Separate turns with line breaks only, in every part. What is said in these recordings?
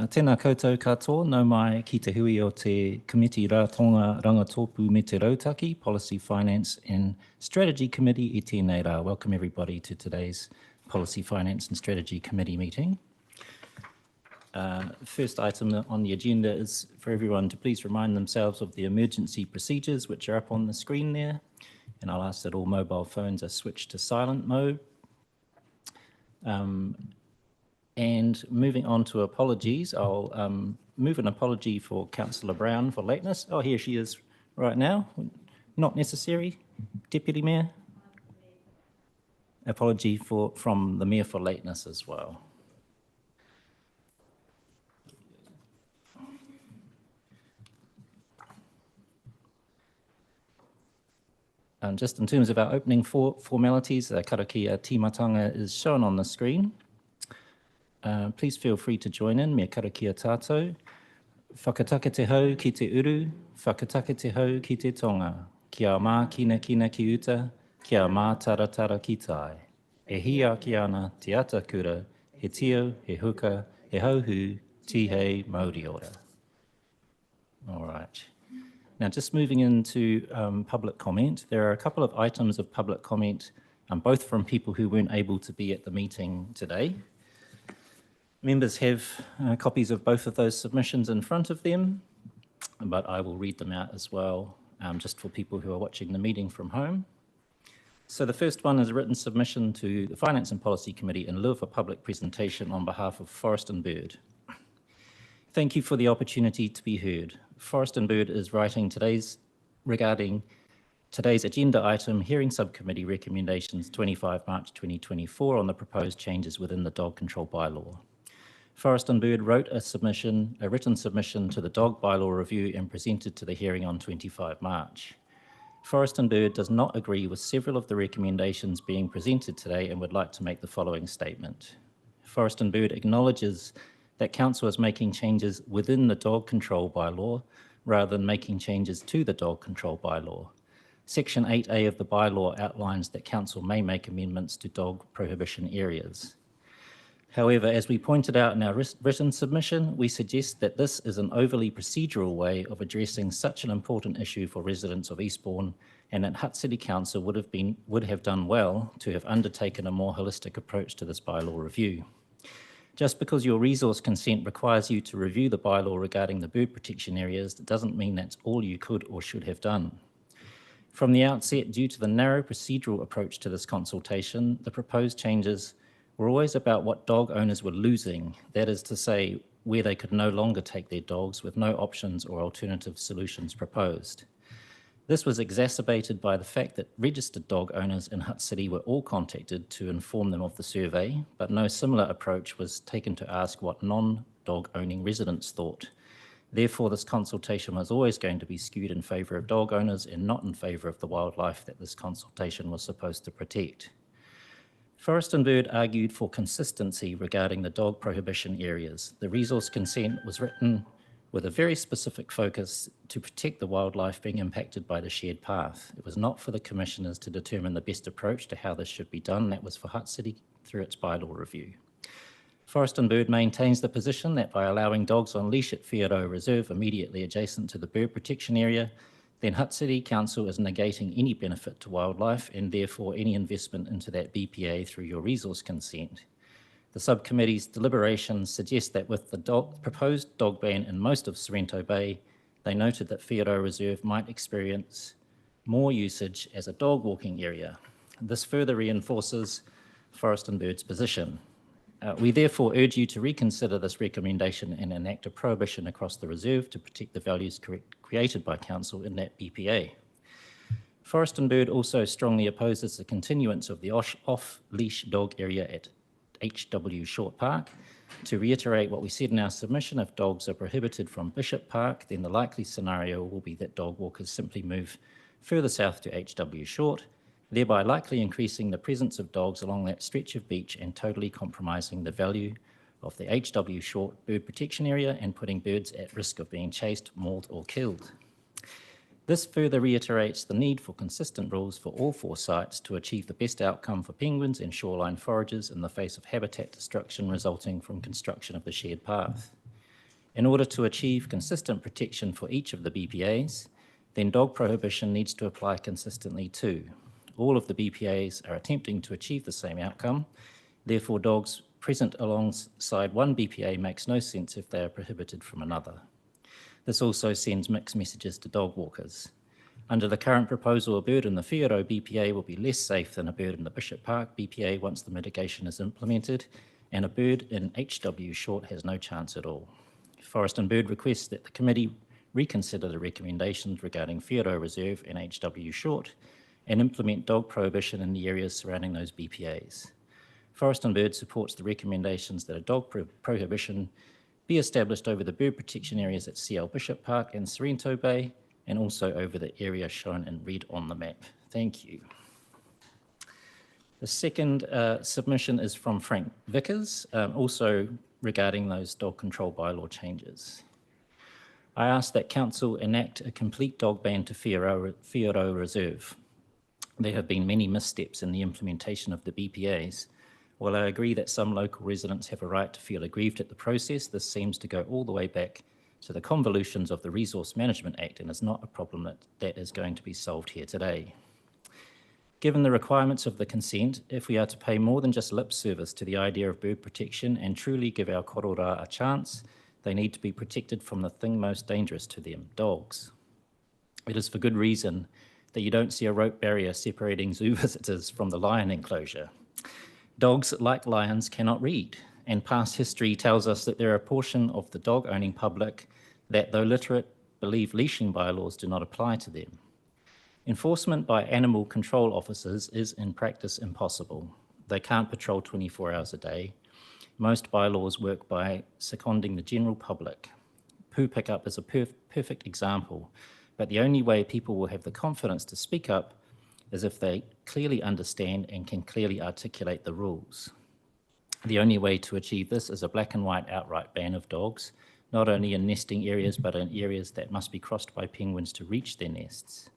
Tēnā koutou katoa, nau mai ki te hui o te Committee Ratonga Rangatopu me te Rautaki, Policy, Finance and Strategy Committee I tēnei rā. Welcome everybody to today's Policy, Finance and Strategy Committee meeting. First item on the agenda is for everyone to please remind themselves of the emergency procedures which are up on the screen there. And I'll ask that all mobile phones are switched to silent mode. And moving on to apologies, I'll move an apology for Councillor Brown for lateness. Oh, here she is right now. Not necessary. Deputy Mayor? Apology from the Mayor for lateness as well. Just in terms of our opening formalities, karakia tīmatanga is shown on the screen. Please feel free to join in, me karakia tātou. Whakatake te hau ki te uru, whakatake te hau ki te tonga. Kia mā kina kina ki uta, kia mā taratara ki tai. E hi ki ana te ata kura, he tio, he huka, he hauhu, tihei Māori ora. All right. Now just moving into public comment, there are a couple of items of public comment, both from people who weren't able to be at the meeting today. Members have copies of both of those submissions in front of them, but I will read them out as well, just for people who are watching the meeting from home. So the first one is a written submission to the Finance and Policy Committee in lieu of a public presentation on behalf of Forest and Bird. Thank you for the opportunity to be heard. Forest and Bird is writing regarding today's agenda item, Hearing Subcommittee Recommendations 25 March 2024 on the proposed changes within the dog control bylaw. Forest and Bird wrote a written submission to the dog bylaw review and presented to the hearing on 25 March. Forest and Bird does not agree with several of the recommendations being presented today and would like to make the following statement. Forest and Bird acknowledges that Council is making changes within the dog control bylaw rather than making changes to the dog control bylaw. Section 8A of the bylaw outlines that Council may make amendments to dog prohibition areas. However, as we pointed out in our written submission, we suggest that this is an overly procedural way of addressing such an important issue for residents of Eastbourne, and that Hutt City Council would have done well to have undertaken a more holistic approach to this bylaw review. Just because your resource consent requires you to review the bylaw regarding the bird protection areas, that doesn't mean that's all you could or should have done. From the outset, due to the narrow procedural approach to this consultation, the proposed changes were always about what dog owners were losing, that is to say, where they could no longer take their dogs with no options or alternative solutions proposed. This was exacerbated by the fact that registered dog owners in Hutt City were all contacted to inform them of the survey, but no similar approach was taken to ask what non-dog owning residents thought. Therefore, this consultation was always going to be skewed in favour of dog owners and not in favour of the wildlife that this consultation was supposed to protect. Forest and Bird argued for consistency regarding the dog prohibition areas. The resource consent was written with a very specific focus to protect the wildlife being impacted by the shared path. It was not for the commissioners to determine the best approach to how this should be done. That was for Hutt City through its bylaw review. Forest and Bird maintains the position that by allowing dogs on leash at Whiaro Reserve immediately adjacent to the bird protection area, then Hutt City Council is negating any benefit to wildlife and therefore any investment into that BPA through your resource consent. The subcommittee's deliberations suggest that with the proposed dog ban in most of Sorrento Bay, they noted that Whiaro Reserve might experience more usage as a dog walking area. This further reinforces Forest and Bird's position. We therefore urge you to reconsider this recommendation and enact a prohibition across the reserve to protect the values created by Council in that BPA. Forest and Bird also strongly opposes the continuance of the off-leash dog area at HW Short Park. To reiterate what we said in our submission, if dogs are prohibited from Bishop Park, then the likely scenario will be that dog walkers simply move further south to HW Short, thereby likely increasing the presence of dogs along that stretch of beach and totally compromising the value of the HW Short bird protection area and putting birds at risk of being chased, mauled or killed. This further reiterates the need for consistent rules for all four sites to achieve the best outcome for penguins and shoreline foragers in the face of habitat destruction resulting from construction of the shared path. In order to achieve consistent protection for each of the BPAs, then dog prohibition needs to apply consistently too. All of the BPAs are attempting to achieve the same outcome. Therefore, dogs present alongside one BPA makes no sense if they are prohibited from another. This also sends mixed messages to dog walkers. Under the current proposal, a bird in the Whiro BPA will be less safe than a bird in the Bishop Park BPA once the mitigation is implemented, and a bird in HW Short has no chance at all. Forest and Bird requests that the committee reconsider the recommendations regarding Whiro Reserve and HW Short and implement dog prohibition in the areas surrounding those BPAs. Forest and Bird supports the recommendations that a dog prohibition be established over the bird protection areas at CL Bishop Park and Sorrento Bay, and also over the area shown in red on the map. Thank you. The second submission is from Frank Vickers, also regarding those dog control bylaw changes. I ask that Council enact a complete dog ban to Whiro Reserve. There have been many missteps in the implementation of the BPAs. While I agree that some local residents have a right to feel aggrieved at the process, this seems to go all the way back to the convolutions of the Resource Management Act and is not a problem that is going to be solved here today. Given the requirements of the consent, if we are to pay more than just lip service to the idea of bird protection and truly give our korora a chance, they need to be protected from the thing most dangerous to them, dogs. It is for good reason that you don't see a rope barrier separating zoo visitors from the lion enclosure. Dogs, like lions, cannot read, and past history tells us that there are a portion of the dog-owning public that, though literate, believe leashing bylaws do not apply to them. Enforcement by animal control officers is in practice impossible. They can't patrol 24 hours a day. Most bylaws work by seconding the general public. Poo pickup is a perfect example, but the only way people will have the confidence to speak up is if they clearly understand and can clearly articulate the rules. The only way to achieve this is a black and white outright ban of dogs, not only in nesting areas, but in areas that must be crossed by penguins to reach their nests.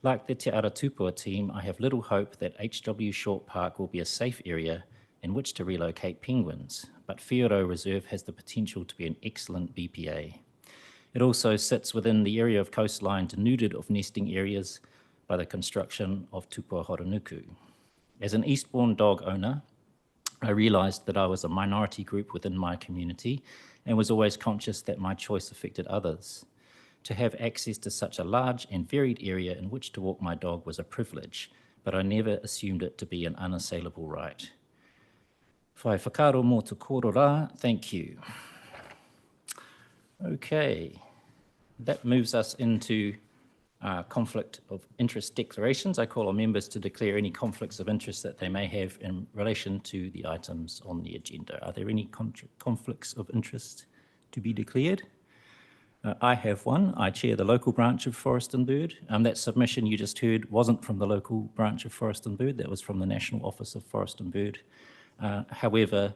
Like the Te Ara Tupua team, I have little hope that HW Short Park will be a safe area in which to relocate penguins, but Whiro Reserve has the potential to be an excellent BPA. It also sits within the area of coastline denuded of nesting areas by the construction of Tupua Horonuku. As an Eastbourne dog owner, I realised that I was a minority group within my community and was always conscious that my choice affected others. To have access to such a large and varied area in which to walk my dog was a privilege, but I never assumed it to be an unassailable right. Whai whakaro mō te korora, thank you. Okay, that moves us into conflict of interest declarations. I call on members to declare any conflicts of interest that they may have in relation to the items on the agenda. Are there any conflicts of interest to be declared? I have one. I chair the local branch of Forest and Bird. That submission you just heard wasn't from the local branch of Forest and Bird, that was from the National Office of Forest and Bird. However,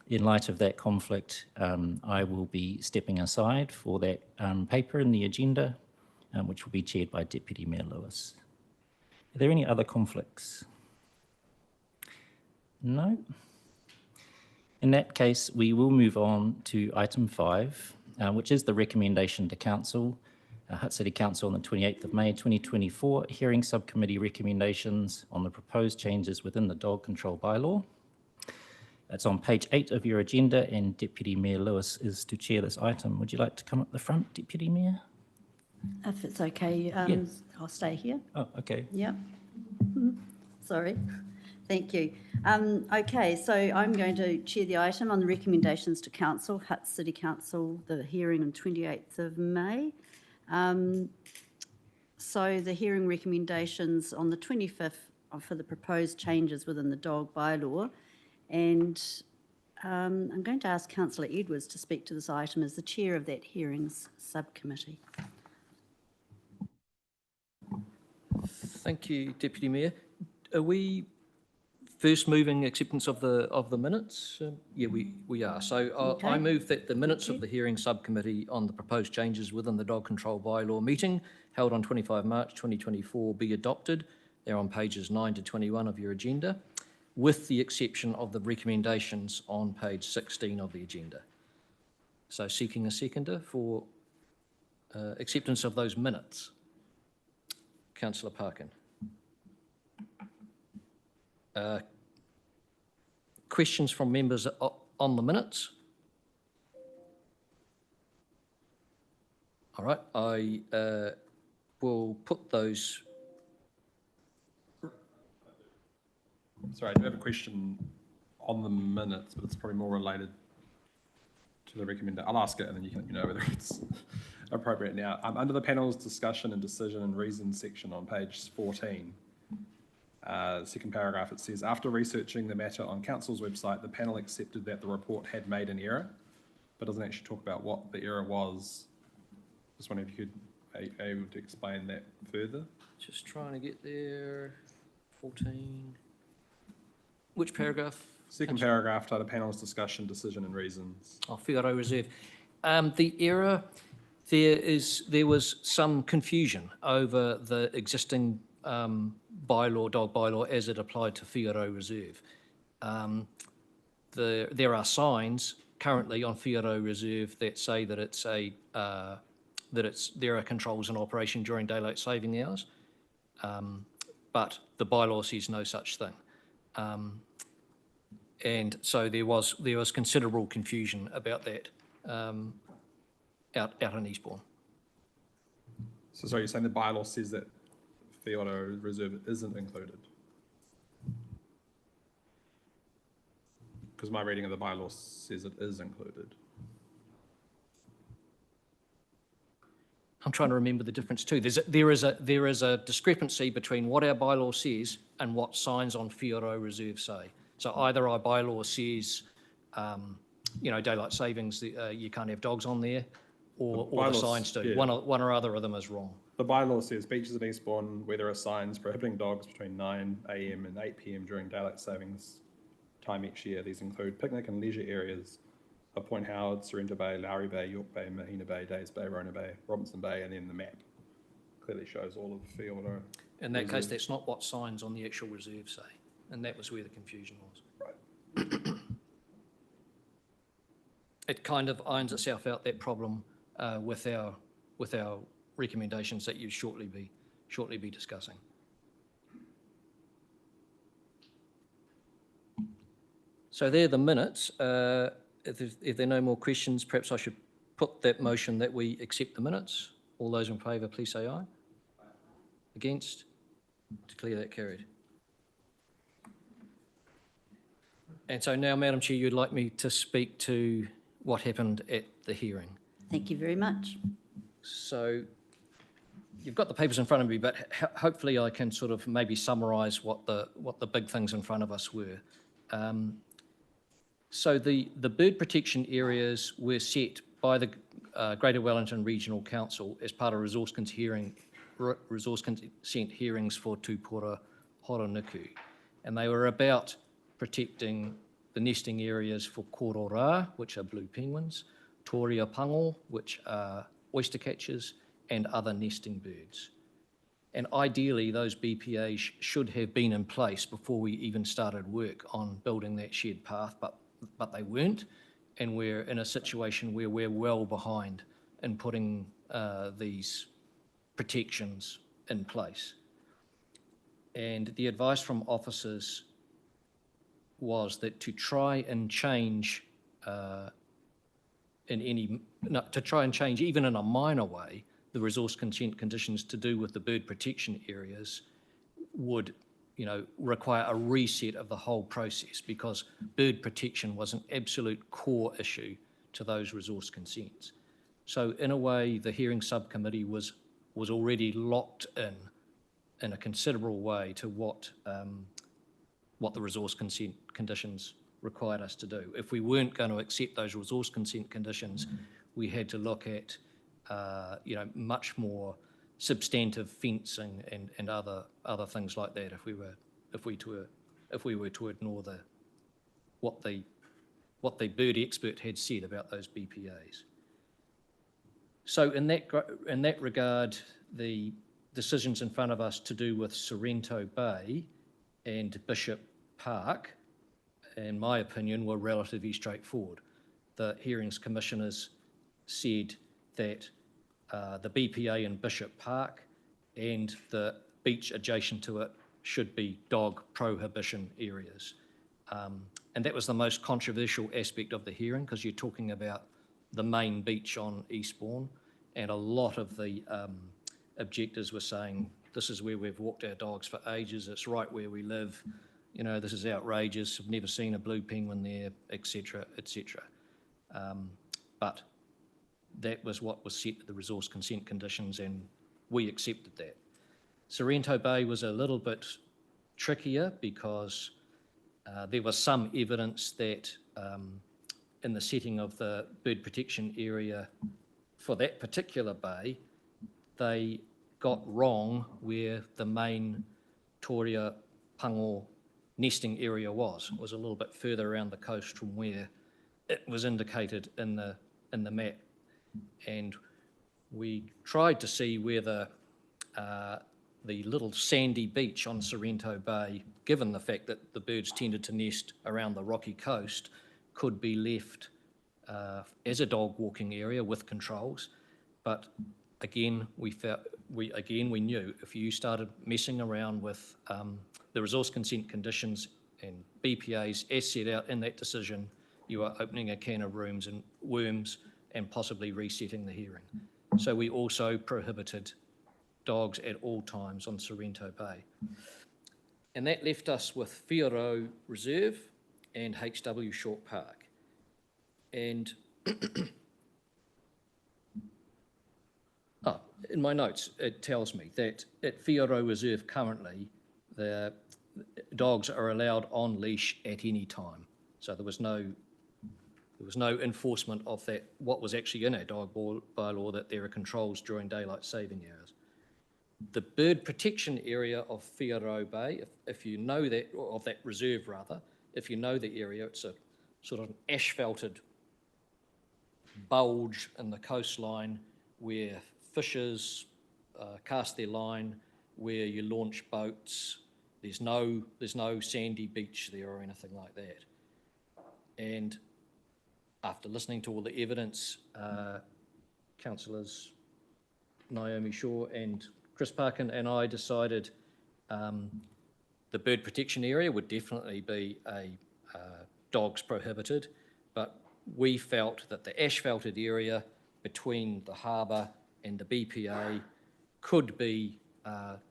in light of that conflict, I will be stepping aside for that paper in the agenda, which will be chaired by Deputy Mayor Lewis. Are there any other conflicts? No? In that case, we will move on to item 5, which is the recommendation to Council, Hutt City Council on the 28th of May 2024, hearing subcommittee recommendations on the proposed changes within the dog control bylaw. That's on page 8 of your agenda, and Deputy Mayor Lewis is to chair this item. Would you like to come up the front, Deputy Mayor?
If it's okay, I'll stay here.
Oh, okay.
Yep. Sorry. Thank you. Okay, so I'm going to chair the item on the recommendations to Council, Hutt City Council, the hearing on 28th of May. So the hearing recommendations on the 25th are for the proposed changes within the dog bylaw, and I'm going to ask Councillor Edwards to speak to this item as the chair of that hearings subcommittee.
Thank you, Deputy Mayor. Are we first moving acceptance of the minutes? Yeah, we are. So
Okay.
I move that the minutes of the hearing subcommittee on the proposed changes within the dog control bylaw meeting held on 25 March 2024 be adopted. They're on pages 9 to 21 of your agenda, with the exception of the recommendations on page 16 of the agenda. So seeking a seconder for acceptance of those minutes. Councillor Parkin. Questions from members on the minutes? All right, I will put those.
Sorry, I do have a question on the minutes, but it's probably more related to the recommendation. I'll ask it and then you can let me know whether it's appropriate now. Under the panel's discussion and decision and reason section on page 14, second paragraph, it says, after researching the matter on council's website, the panel accepted that the report had made an error, but doesn't actually talk about what the error was. Just wondering if you could able to explain that further.
Just trying to get there. 14. Which paragraph?
Second paragraph, the panel's discussion, decision and reasons.
Oh, Whigaro Reserve. The error, there was some confusion over the existing bylaw, dog bylaw, as it applied to Whigaro Reserve. There are signs currently on Whigaro Reserve that say that it's there are controls in operation during daylight saving hours, but the bylaw says no such thing. And so there was considerable confusion about that out in Eastbourne.
So sorry, you're saying the bylaw says that Whigaro Reserve isn't included? Because my reading of the bylaw says it is included.
I'm trying to remember the difference too. There is a discrepancy between what our bylaw says and what signs on Whigaro Reserve say. So either our bylaw says, daylight savings, you can't have dogs on there, or the signs do.
Yeah.
One or other of them is wrong.
The bylaw says beaches of Eastbourne where there are signs prohibiting dogs between 9 a.m. and 8 p.m. during daylight savings time each year. These include picnic and leisure areas of Point Howard, Sorrento Bay, Lowry Bay, York Bay, Mahina Bay, Days Bay, Rona Bay, Robinson Bay, and then the map clearly shows all of Whigaro.
In that case, that's not what signs on the actual reserve say, and that was where the confusion was.
Right.
It kind of irons itself out, that problem, with our recommendations that you shortly be discussing. So there are the minutes. If there are no more questions, perhaps I should put that motion that we accept the minutes. All those in favour, please say aye. Against? Declare that carried. And so now, Madam Chair, you'd like me to speak to what happened at the hearing.
Thank you very much.
So you've got the papers in front of me, but hopefully I can sort of maybe summarise what the big things in front of us were. So the bird protection areas were set by the Greater Wellington Regional Council as part of resource consent hearings for Tupora Horonuku. And they were about protecting the nesting areas for korora, which are blue penguins, toria pango, which are oyster catchers, and other nesting birds. And ideally, those BPAs should have been in place before we even started work on building that shared path, but they weren't, and we're in a situation where we're well behind in putting these protections in place. And the advice from officers was that to try and change even in a minor way the resource consent conditions to do with the bird protection areas would require a reset of the whole process, because bird protection was an absolute core issue to those resource consents. So in a way, the hearing subcommittee was already locked in a considerable way to what the resource consent conditions required us to do. If we weren't going to accept those resource consent conditions, we had to look at much more substantive fencing and other things like that if we were to ignore what the bird expert had said about those BPAs. So in that regard, the decisions in front of us to do with Sorrento Bay and Bishop Park, in my opinion, were relatively straightforward. The hearings commissioners said that the BPA in Bishop Park and the beach adjacent to it should be dog prohibition areas. And that was the most controversial aspect of the hearing, because you're talking about the main beach on Eastbourne, and a lot of the objectors were saying, this is where we've walked our dogs for ages, it's right where we live, this is outrageous, I've never seen a blue penguin there, etc., etc. But that was what was set to the resource consent conditions, and we accepted that. Sorrento Bay was a little bit trickier because there was some evidence that in the setting of the bird protection area for that particular bay, they got wrong where the main Toria Pango nesting area was. It was a little bit further around the coast from where it was indicated in the map. And we tried to see whether the little sandy beach on Sorrento Bay, given the fact that the birds tended to nest around the rocky coast, could be left as a dog walking area with controls. But again, we knew if you started messing around with the resource consent conditions and BPAs as set out in that decision, you are opening a can of worms and possibly resetting the hearing. So we also prohibited dogs at all times on Sorrento Bay. And that left us with Whiaro Reserve and HW Short Park. And in my notes, it tells me that at Whiaro Reserve currently, the dogs are allowed on leash at any time. So there was no enforcement of that, what was actually in our dog bylaw, that there are controls during daylight saving hours. The bird protection area of Whiaro Bay, if you know that, or of that reserve rather, if you know the area, it's a sort of an asphalted bulge in the coastline where fishers cast their line, where you launch boats. There's no sandy beach there or anything like that. And after listening to all the evidence, councillors Naomi Shaw and Chris Parkin and I decided the bird protection area would definitely be a dogs prohibited, but we felt that the asphalted area between the harbour and the BPA could be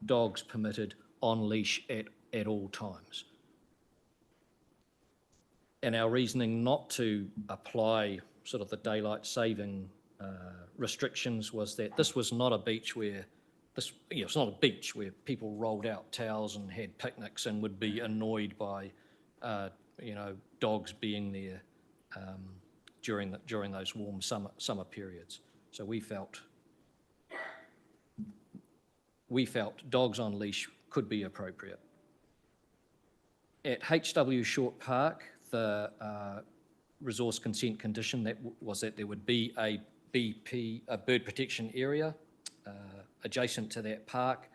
dogs permitted on leash at all times. And our reasoning not to apply sort of the daylight saving restrictions was that this was not a beach where it's not a beach where people rolled out towels and had picnics and would be annoyed by dogs being there during those warm summer periods. So we felt dogs on leash could be appropriate. At HW Short Park, the resource consent condition was that there would be a bird protection area adjacent to that park,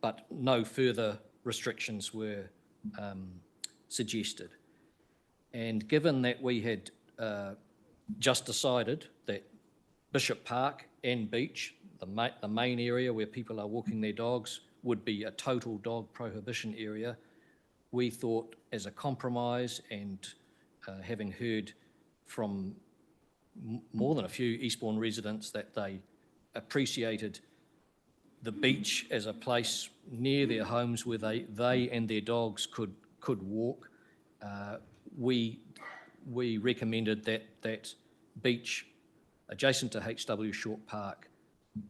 but no further restrictions were suggested. And given that we had just decided that Bishop Park and Beach, the main area where people are walking their dogs, would be a total dog prohibition area, we thought as a compromise, and having heard from more than a few Eastbourne residents that they appreciated the beach as a place near their homes where they and their dogs could walk, we recommended that beach adjacent to HW Short Park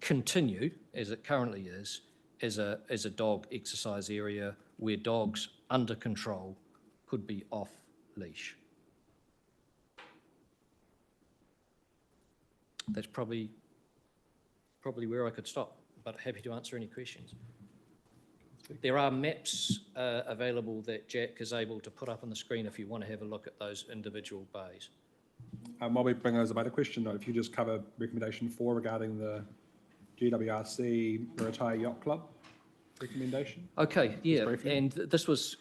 continue, as it currently is, as a dog exercise area where dogs under control could be off leash. That's probably where I could stop, but happy to answer any questions. There are maps available that Jack is able to put up on the screen if you want to have a look at those individual bays.
While we bring those about a question, though, if you just cover recommendation 4 regarding the GWRC Retire Yacht Club recommendation.
Okay, yeah, and this was,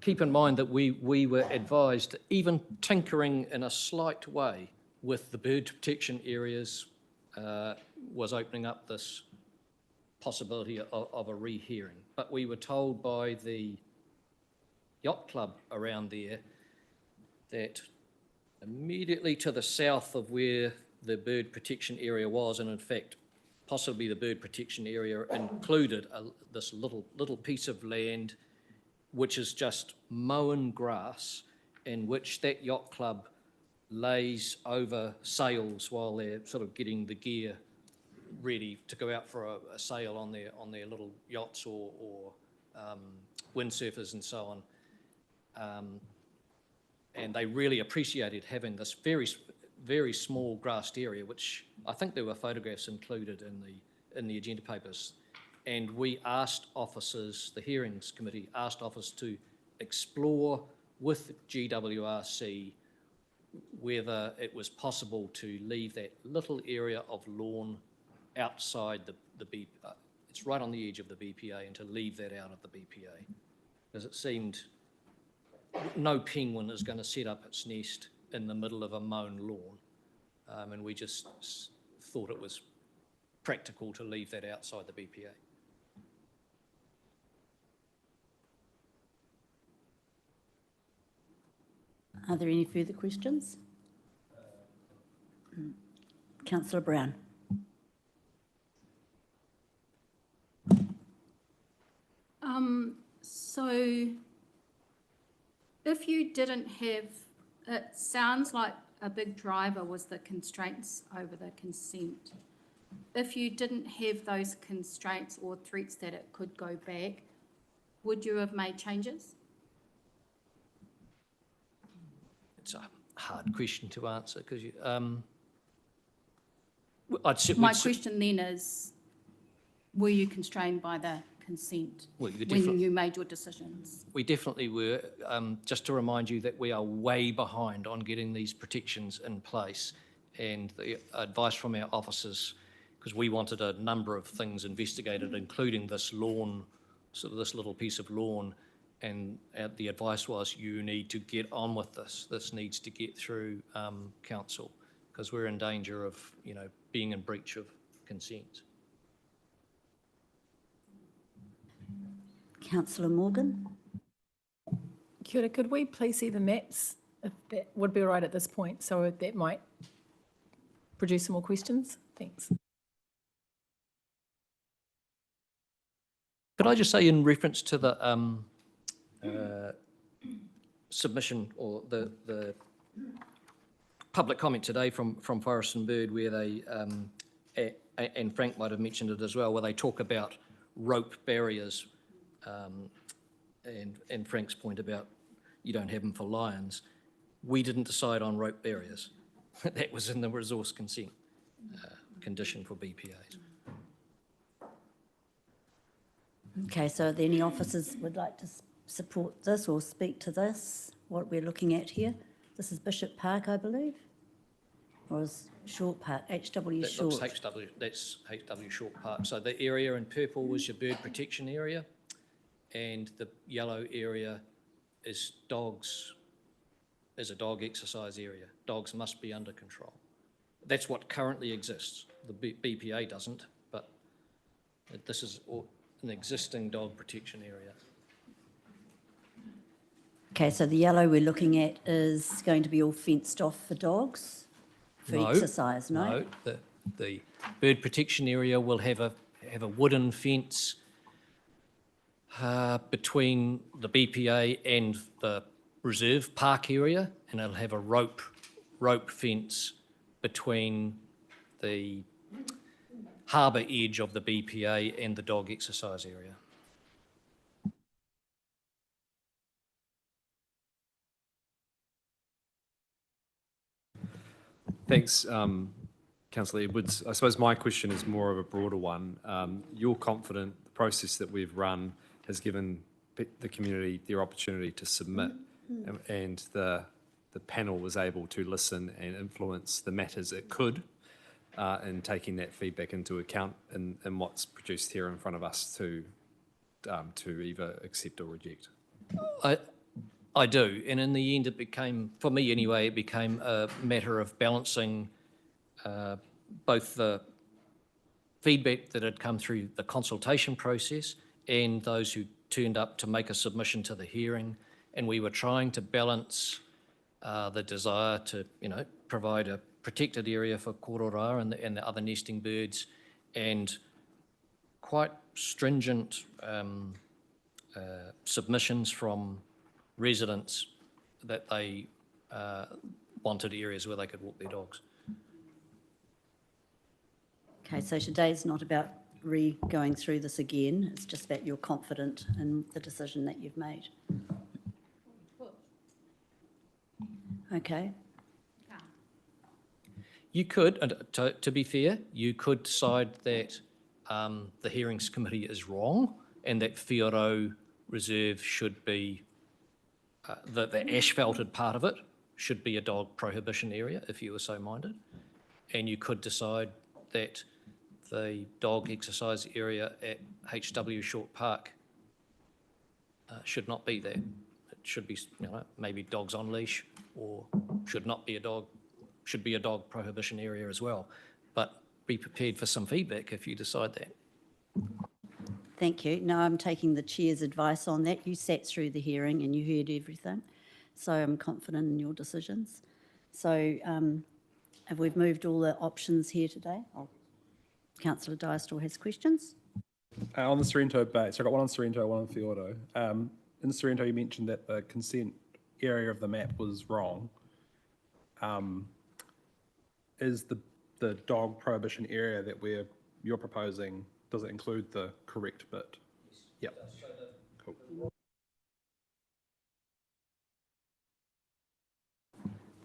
keep in mind that we were advised that even tinkering in a slight way with the bird protection areas was opening up this possibility of a rehearing. But we were told by the yacht club around there that immediately to the south of where the bird protection area was, and in fact possibly the bird protection area included this little piece of land which is just mown grass, in which that yacht club lays over sails while they're sort of getting the gear ready to go out for a sail on their little yachts or windsurfers and so on. And they really appreciated having this very small grassed area, which I think there were photographs included in the agenda papers. And we asked officers, the hearings committee asked officers to explore with GWRC whether it was possible to leave that little area of lawn outside it's right on the edge of the BPA, and to leave that out of the BPA. Because it seemed no penguin is going to set up its nest in the middle of a mown lawn. And we just thought it was practical to leave that outside the BPA.
Are there any further questions? Councillor Brown.
So if you didn't have, it sounds like a big driver was the constraints over the consent. If you didn't have those constraints or threats that it could go back, would you have made changes?
It's a hard question to answer because
My question then is, were you constrained by the consent
when
you made your decisions?
We definitely were. Just to remind you that we are way behind on getting these protections in place, and the advice from our officers, because we wanted a number of things investigated, including this lawn, sort of this little piece of lawn, and the advice was, you need to get on with this. This needs to get through council, because we're in danger of, being in breach of consent.
Councillor Morgan.
Kia ora, could we please see the maps, if that would be all right at this point, so that might produce some more questions? Thanks.
Could I just say, in reference to the submission or the public comment today from Forest and Bird, where they, and Frank might have mentioned it as well, where they talk about rope barriers, and Frank's point about you don't have them for lions. We didn't decide on rope barriers. That was in the resource consent condition for BPAs.
Okay, so are there any officers would like to support this or speak to this, what we're looking at here? This is Bishop Park, I believe, or is Short Park, HW Short?
That's HW Short Park. So the area in purple was your bird protection area, and the yellow area is a dog exercise area. Dogs must be under control. That's what currently exists. The BPA doesn't, but this is an existing dog protection area.
Okay, so the yellow we're looking at is going to be all fenced off for dogs, for exercise, no?
No, the bird protection area will have a wooden fence between the BPA and the reserve park area, and it'll have a rope fence between the harbour edge of the BPA and the dog exercise area.
Thanks, Councillor Edwards. I suppose my question is more of a broader one. You're confident the process that we've run has given the community their opportunity to submit, and the panel was able to listen and influence the matters it could, in taking that feedback into account in what's produced here in front of us to either accept or reject.
I do, and in the end, it became, for me anyway, it became a matter of balancing both the feedback that had come through the consultation process and those who turned up to make a submission to the hearing, and we were trying to balance the desire to, provide a protected area for korora and the other nesting birds, and quite stringent submissions from residents that they wanted areas where they could walk their dogs.
Okay, so today's not about going through this again, it's just that you're confident in the decision that you've made. Okay,
You could, and to be fair, you could decide that the hearings committee is wrong and that Whioro Reserve should be, the asphalted part of it should be a dog prohibition area if you were so minded. And you could decide that the dog exercise area at HW Short Park should not be there. It should be, maybe dogs on leash, or should not be a dog, should be a dog prohibition area as well. But be prepared for some feedback if you decide that.
thank you. No, I'm taking the chair's advice on that. You sat through the hearing and you heard everything, so I'm confident in your decisions. So have we moved all the options here today? Councillor Dyer still has questions.
On the Sorrento Bay, so I've got one on Sorrento, one on Whioro. In Sorrento, you mentioned that the consent area of the map was wrong. Is the dog prohibition area that you're proposing, does it include the correct bit? Yep. Cool.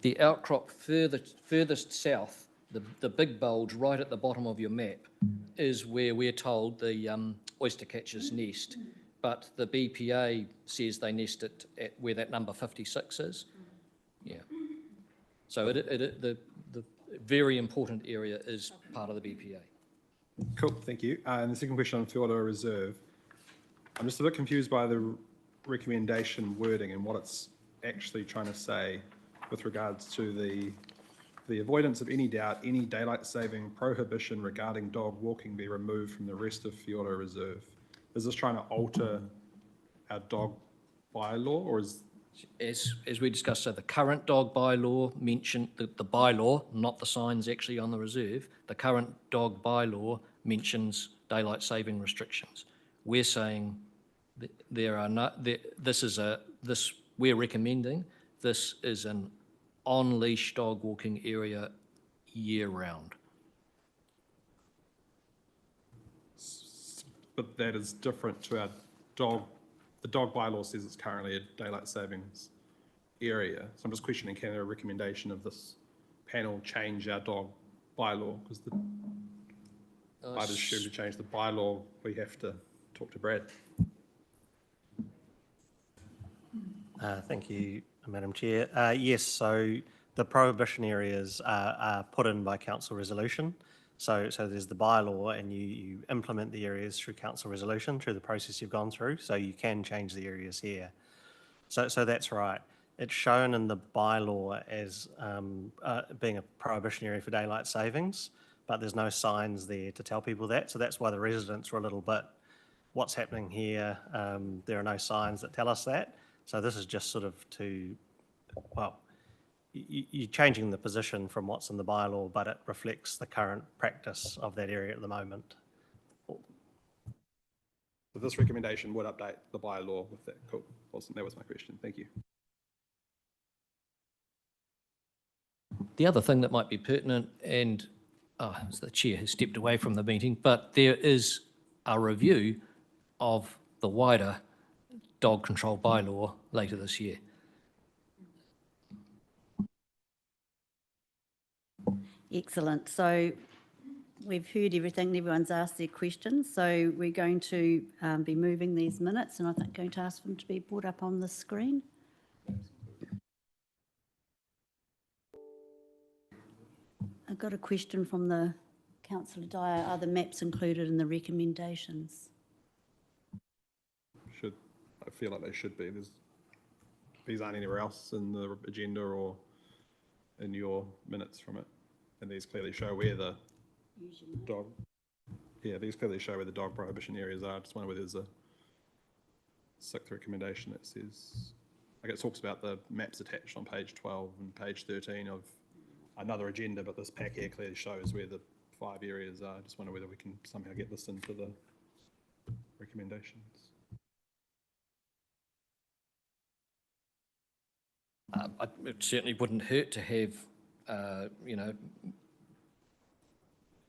The outcrop furthest south, the big bulge right at the bottom of your map, is where we're told the oyster catchers nest. But the BPA says they nest at where that number 56 is. Yeah. So the very important area is part of the BPA.
Cool, thank you. And the second question on Whioro Reserve. I'm just a bit confused by the recommendation wording and what it's actually trying to say with regards to the avoidance of any doubt, any daylight saving prohibition regarding dog walking be removed from the rest of Whioro Reserve. Is this trying to alter our dog bylaw, or is...
As we discussed, so the current dog bylaw mentioned, the bylaw, not the signs actually on the reserve, the current dog bylaw mentions daylight saving restrictions. We're saying that there are no, we're recommending this is an on-leash dog walking area year-round.
But that is different to our the dog bylaw says it's currently a daylight savings area. So I'm just questioning, can a recommendation of this panel change our dog bylaw? Because I'd assume to change the bylaw, we have to talk to Brad.
Thank you, Madam Chair. Yes, so the prohibition areas are put in by council resolution. So there's the bylaw, and you implement the areas through council resolution, through the process you've gone through, so you can change the areas here. So that's right. It's shown in the bylaw as being a prohibition area for daylight savings, but there's no signs there to tell people that. So that's why the residents were a little bit, what's happening here? There are no signs that tell us that. So this is just sort of to, well, you're changing the position from what's in the bylaw, but it reflects the current practice of that area at the moment.
So this recommendation would update the bylaw with that. Cool. Awesome. That was my question. Thank you.
The other thing that might be pertinent, and the chair has stepped away from the meeting, but there is a review of the wider dog control bylaw later this year.
Excellent. So we've heard everything. Everyone's asked their questions. So we're going to be moving these minutes, and I think going to ask them to be brought up on the screen. I've got a question from the Councillor Dyer. Are the maps included in the recommendations?
I feel like they should be. There's these aren't anywhere else in the agenda or in your minutes from it. And these clearly show where the dog, these clearly show where the dog prohibition areas are. I just wonder whether there's a sixth recommendation that says, like, it talks about the maps attached on page 12 and page 13 of another agenda, but this pack here clearly shows where the 5 areas are. I just wonder whether we can somehow get this into the recommendations.
It certainly wouldn't hurt to have,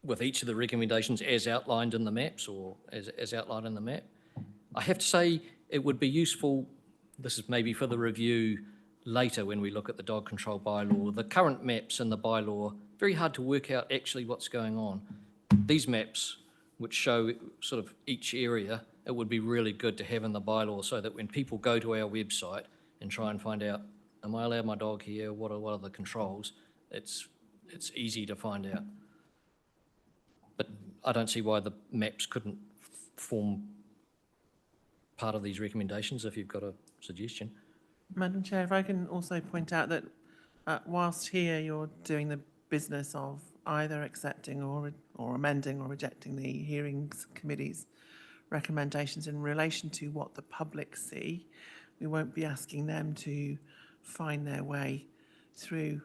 with each of the recommendations as outlined in the maps or as outlined in the map. I have to say it would be useful, this is maybe for the review later when we look at the dog control bylaw. The current maps in the bylaw, very hard to work out actually what's going on. These maps, which show sort of each area, it would be really good to have in the bylaw so that when people go to our website and try and find out, am I allowed my dog here? What are the controls? It's easy to find out. But I don't see why the maps couldn't form part of these recommendations if you've got a suggestion.
Madam Chair, if I can also point out that whilst here you're doing the business of either accepting or amending or rejecting the hearings committee's recommendations in relation to what the public see, we won't be asking them to find their way through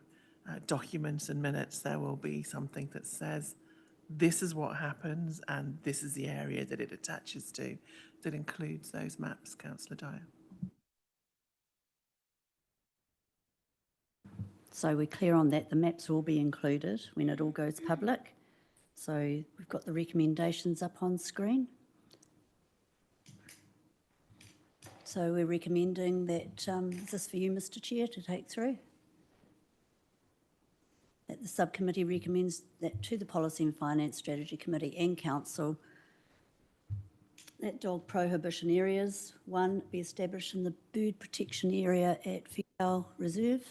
documents and minutes. There will be something that says this is what happens and this is the area that it attaches to, that includes those maps, Councillor Dyer.
So we're clear on that. The maps will be included when it all goes public. So we've got the recommendations up on screen. So we're recommending that, is this for you, Mr. Chair, to take through? That the subcommittee recommends that to the Policy and Finance Strategy Committee and Council that dog prohibition areas, 1, be established in the bird protection area at Hutt Reserve,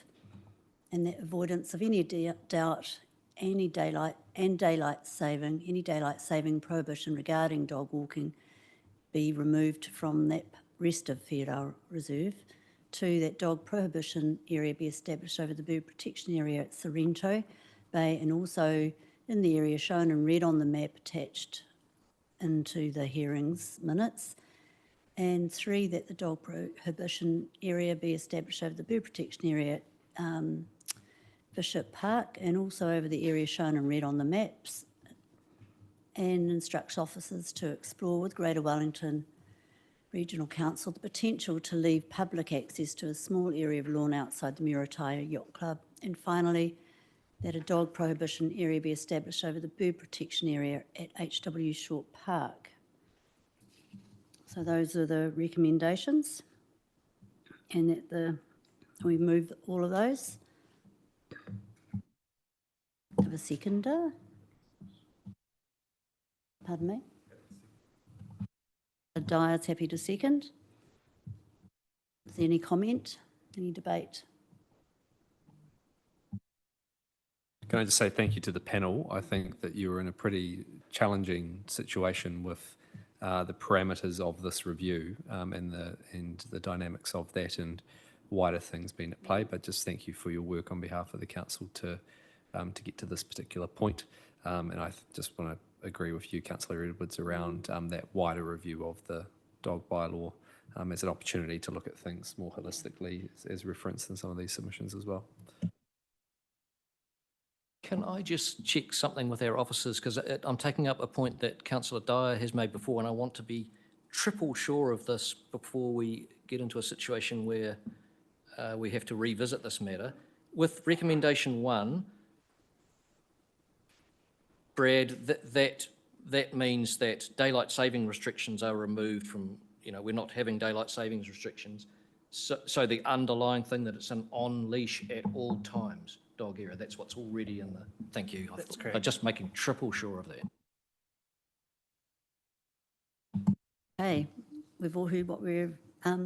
and that avoidance of any doubt, any daylight saving prohibition regarding dog walking be removed from that rest of Hutt Reserve. 2, that dog prohibition area be established over the bird protection area at Sorrento Bay and also in the area shown in red on the map attached into the hearings minutes. And 3, that the dog prohibition area be established over the bird protection area at Bishop Park and also over the area shown in red on the maps, and instructs officers to explore with Greater Wellington Regional Council the potential to leave public access to a small area of lawn outside the Murataya Yacht Club. And finally, that a dog prohibition area be established over the bird protection area at HW Short Park. So those are the recommendations, and that we move all of those. Have a seconder. Pardon me? Dyer's happy to second. Is there any comment, any debate?
Can I just say thank you to the panel? I think that you were in a pretty challenging situation with the parameters of this review and the dynamics of that and wider things being at play. But just thank you for your work on behalf of the council to get to this particular point. And I just want to agree with you, Councillor Edwards, around that wider review of the dog bylaw as an opportunity to look at things more holistically, as referenced in some of these submissions as well.
Can I just check something with our officers? Because I'm taking up a point that Councillor Dyer has made before, and I want to be triple sure of this before we get into a situation where we have to revisit this matter. With recommendation 1, Brad, that means that daylight saving restrictions are removed from, we're not having daylight savings restrictions. So the underlying thing that it's an on leash at all times dog area, that's what's already in the, thank you.
That's correct.
I'm just making triple sure of that.
Okay, we've all heard what we're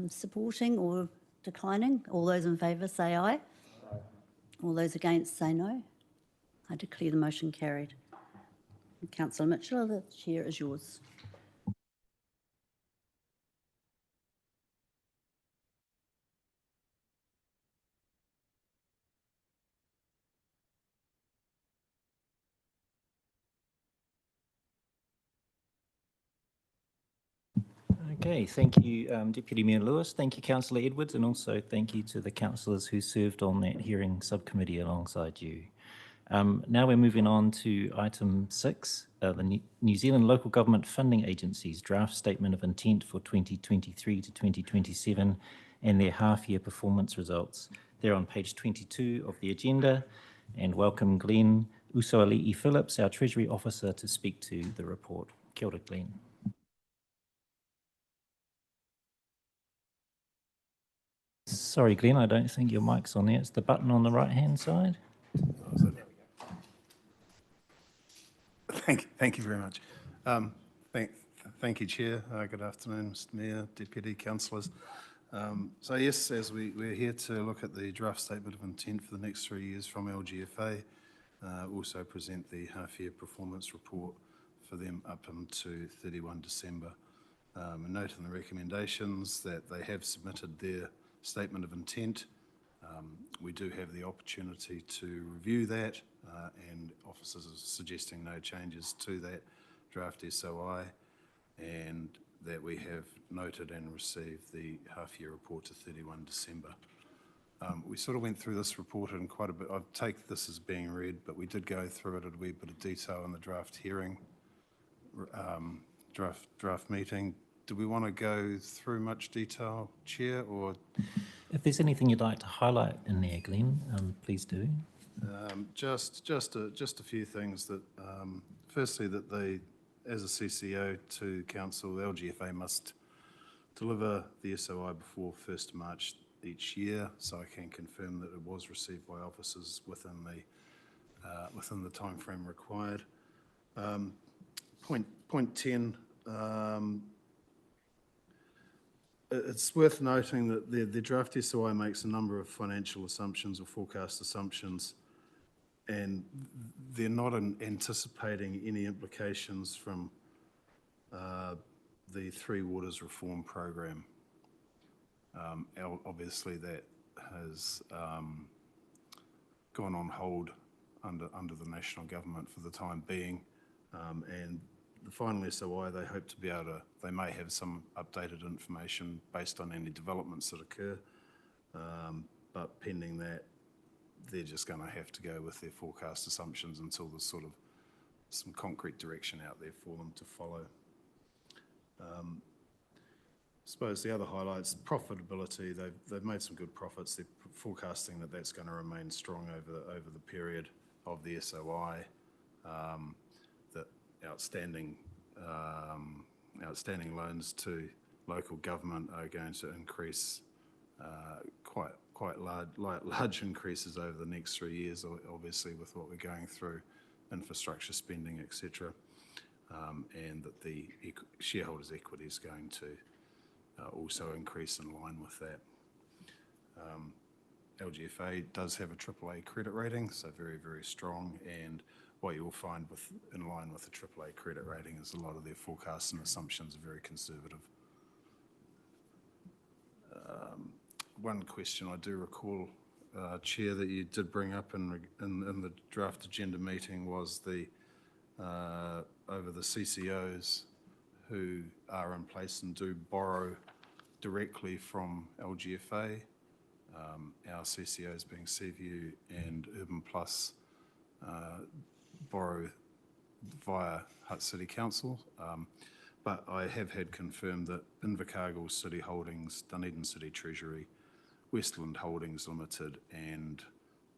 supporting or declining. All those in favour say aye. Aye. All those against say no. I declare the motion carried. Councillor Mitchell, the chair is yours.
Okay, thank you, Deputy Mayor Lewis. Thank you, Councillor Edwards, and also thank you to the councillors who served on that hearing subcommittee alongside you. Now we're moving on to item 6, the New Zealand Local Government Funding Agency's draft statement of intent for 2023 to 2027 and their half-year performance results. They're on page 22 of the agenda, and welcome Glenn Usoali'i Phillips, our Treasury Officer, to speak to the report. Kia ora, Glenn. Sorry, Glenn, I don't think your mic's on there. It's the button on the right-hand side.
Thank you very much. Thank you, Chair. Good afternoon, Mr Mayor, Deputy Councillors. So yes, as we're here to look at the draft statement of intent for the next 3 years from LGFA, also present the half-year performance report for them up to 31 December. And note in the recommendations that they have submitted their statement of intent. We do have the opportunity to review that, and officers are suggesting no changes to that draft SOI, and that we have noted and received the half-year report to 31 December. We sort of went through this report in quite a bit. I take this as being read, but we did go through it in a wee bit of detail in the draft hearing, draft meeting. Do we want to go through much detail, Chair, or?
If there's anything you'd like to highlight in there, Glenn, please do.
Just a few things that, firstly, that they, as a CCO to Council, the LGFA must deliver the SOI before 1st March each year, so I can confirm that it was received by officers within the timeframe required. Point 10. It's worth noting that the draft SOI makes a number of financial assumptions or forecast assumptions, and they're not anticipating any implications from the Three Waters Reform Program. Obviously, that has gone on hold under the national government for the time being, and the final SOI, they hope to be able to, they may have some updated information based on any developments that occur, but pending that, they're just going to have to go with their forecast assumptions until there's sort of some concrete direction out there for them to follow. I suppose the other highlights, profitability, they've made some good profits. They're forecasting that that's going to remain strong over the period of the SOI. That outstanding loans to local government are going to increase quite large increases over the next 3 years, obviously with what we're going through, infrastructure spending, etc., and that the shareholders' equity is going to also increase in line with that. LGFA does have a AAA credit rating, so very, very strong, and what you will find in line with the AAA credit rating is a lot of their forecasts and assumptions are very conservative. One question I do recall, Chair, that you did bring up in the draft agenda meeting was the over the CCOs who are in place and do borrow directly from LGFA. Our CCOs being Seaview and Urban Plus borrow via Hutt City Council, but I have had confirmed that Invercargill City Holdings, Dunedin City Treasury, Westland Holdings Limited and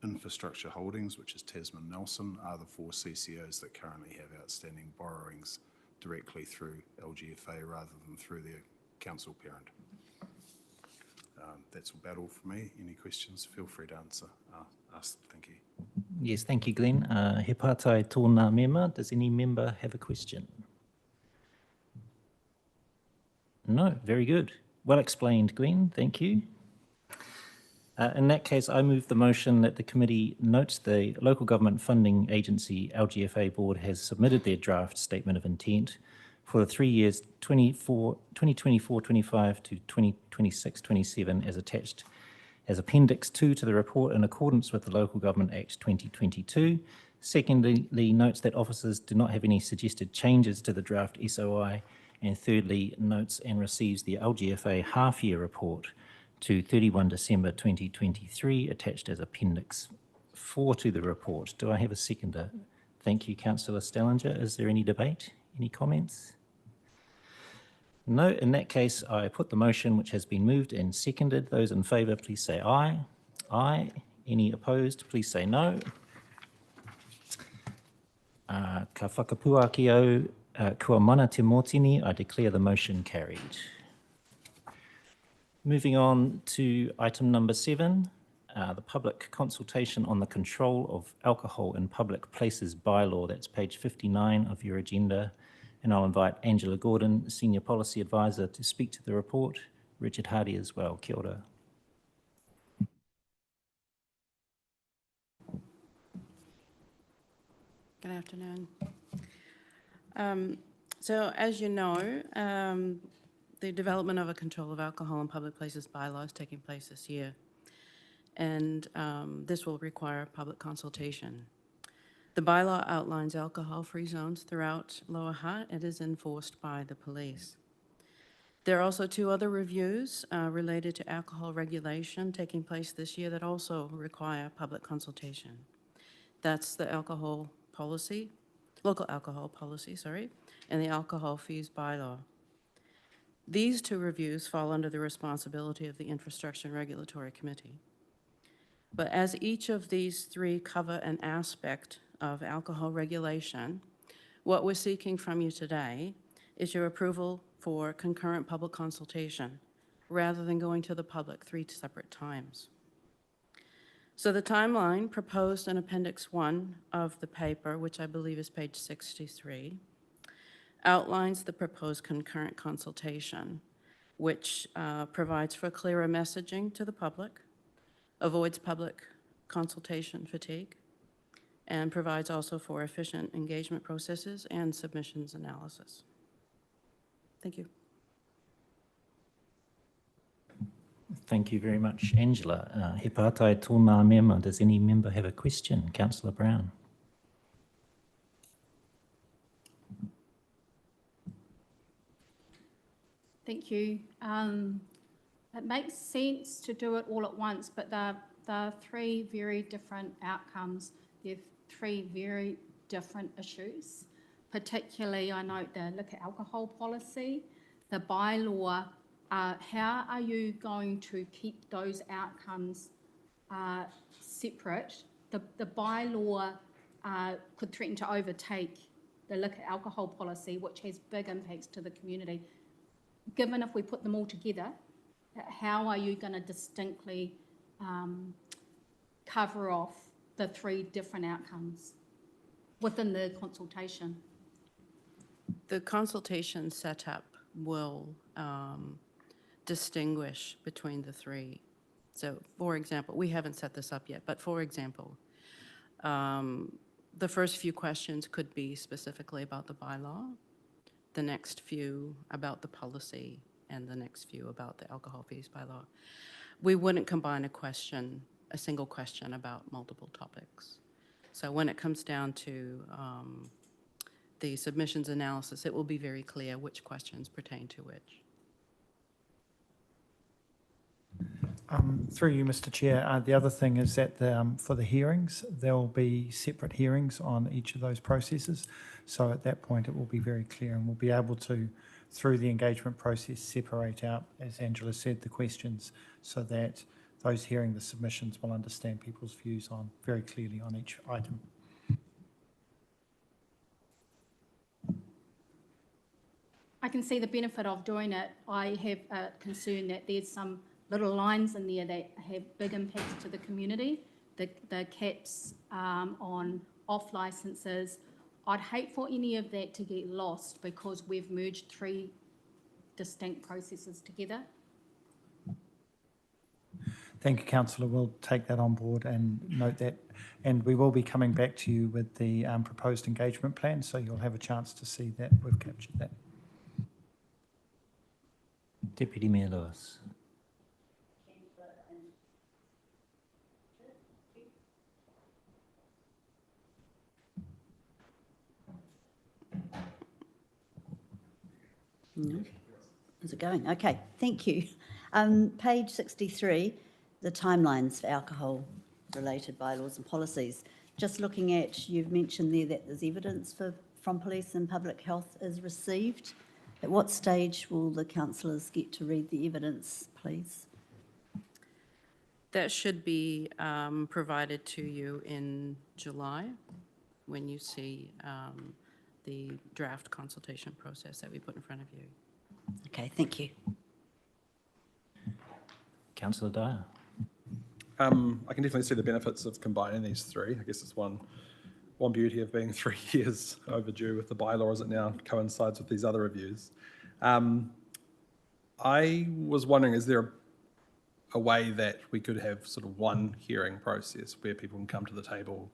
Infrastructure Holdings, which is Tasman Nelson, are the 4 CCOs that currently have outstanding borrowings directly through LGFA rather than through their council parent. That's about all for me. Any questions, feel free to ask. Thank you.
Yes, thank you, Glenn. He pātai tōna mema. Does any member have a question? No, very good. Well explained, Glenn. Thank you. In that case, I move the motion that the committee notes the Local Government Funding Agency LGFA Board has submitted their draft statement of intent for the 3 years 2024-25 to 2026-27 as attached as Appendix 2 to the report in accordance with the Local Government Act 2022. Secondly, notes that officers do not have any suggested changes to the draft SOI And thirdly, notes and receives the LGFA half-year report to 31 December 2023, attached as Appendix 4 to the report. Do I have a seconder? Thank you, Councillor Stellinger. Is there any debate? Any comments? No. In that case, I put the motion, which has been moved and seconded. Those in favour, please say aye. Aye. Any opposed, please say no. Ka whakapuaki au kua mana te mōtini, I declare the motion carried. Moving on to item number 7, the public consultation on the control of alcohol in public places bylaw. That's page 59 of your agenda. And I'll invite Angela Gordon, Senior Policy Advisor, to speak to the report. Richard Hardy as well. Kia ora.
Good afternoon. So as you know, the development of a control of alcohol in public places bylaw is taking place this year. And this will require public consultation. The bylaw outlines alcohol-free zones throughout Lower Hutt. It is enforced by the police. There are also 2 other reviews related to alcohol regulation taking place this year that also require public consultation. That's the alcohol policy, local alcohol policy, and the alcohol fees bylaw. These 2 reviews fall under the responsibility of the Infrastructure and Regulatory Committee. But as each of these 3 cover an aspect of alcohol regulation, what we're seeking from you today is your approval for concurrent public consultation rather than going to the public 3 separate times. So the timeline proposed in Appendix 1 of the paper, which I believe is page 63, outlines the proposed concurrent consultation, which provides for clearer messaging to the public, avoids public consultation fatigue, and provides also for efficient engagement processes and submissions analysis. Thank you.
Thank you very much, Angela. He pātai tōna mema. Does any member have a question? Councillor Brown.
Thank you. It makes sense to do it all at once, but they're 3 very different outcomes. They're 3 very different issues. Particularly, I note the liquor alcohol policy, the bylaw. How are you going to keep those outcomes separate? The bylaw could threaten to overtake the liquor alcohol policy, which has big impacts to the community. Given if we put them all together, how are you going to distinctly cover off the 3 different outcomes within the consultation?
The consultation setup will distinguish between the 3. So, for example, we haven't set this up yet, but for example, the first few questions could be specifically about the bylaw, the next few about the policy, and the next few about the alcohol fees bylaw. We wouldn't combine a single question about multiple topics. So when it comes down to the submissions analysis, it will be very clear which questions pertain to which.
Through you, Mr. Chair, the other thing is that for the hearings, there will be separate hearings on each of those processes. So at that point, it will be very clear, and we'll be able to, through the engagement process, separate out, as Angela said, the questions, so that those hearing the submissions will understand people's views on very clearly on each item.
I can see the benefit of doing it. I have a concern that there's some little lines in there that have big impacts to the community, the caps on off licences. I'd hate for any of that to get lost because we've merged 3 distinct processes together.
Thank you, Councillor. We'll take that on board and note that. And we will be coming back to you with the proposed engagement plan, so you'll have a chance to see that we've captured that.
Deputy Mayor Lewis.
Is it going? Okay, thank you. Page 63, the timelines for alcohol-related bylaws and policies. Just looking at, you've mentioned there that there's evidence from police and public health is received. At what stage will the councillors get to read the evidence, please?
That should be provided to you in July when you see the draft consultation process that we put in front of you.
Okay, thank you.
Councillor Dyer.
I can definitely see the benefits of combining these three. I guess it's one beauty of being 3 years overdue with the bylaw, as it now coincides with these other reviews. I was wondering, is there a way that we could have sort of one hearing process where people can come to the table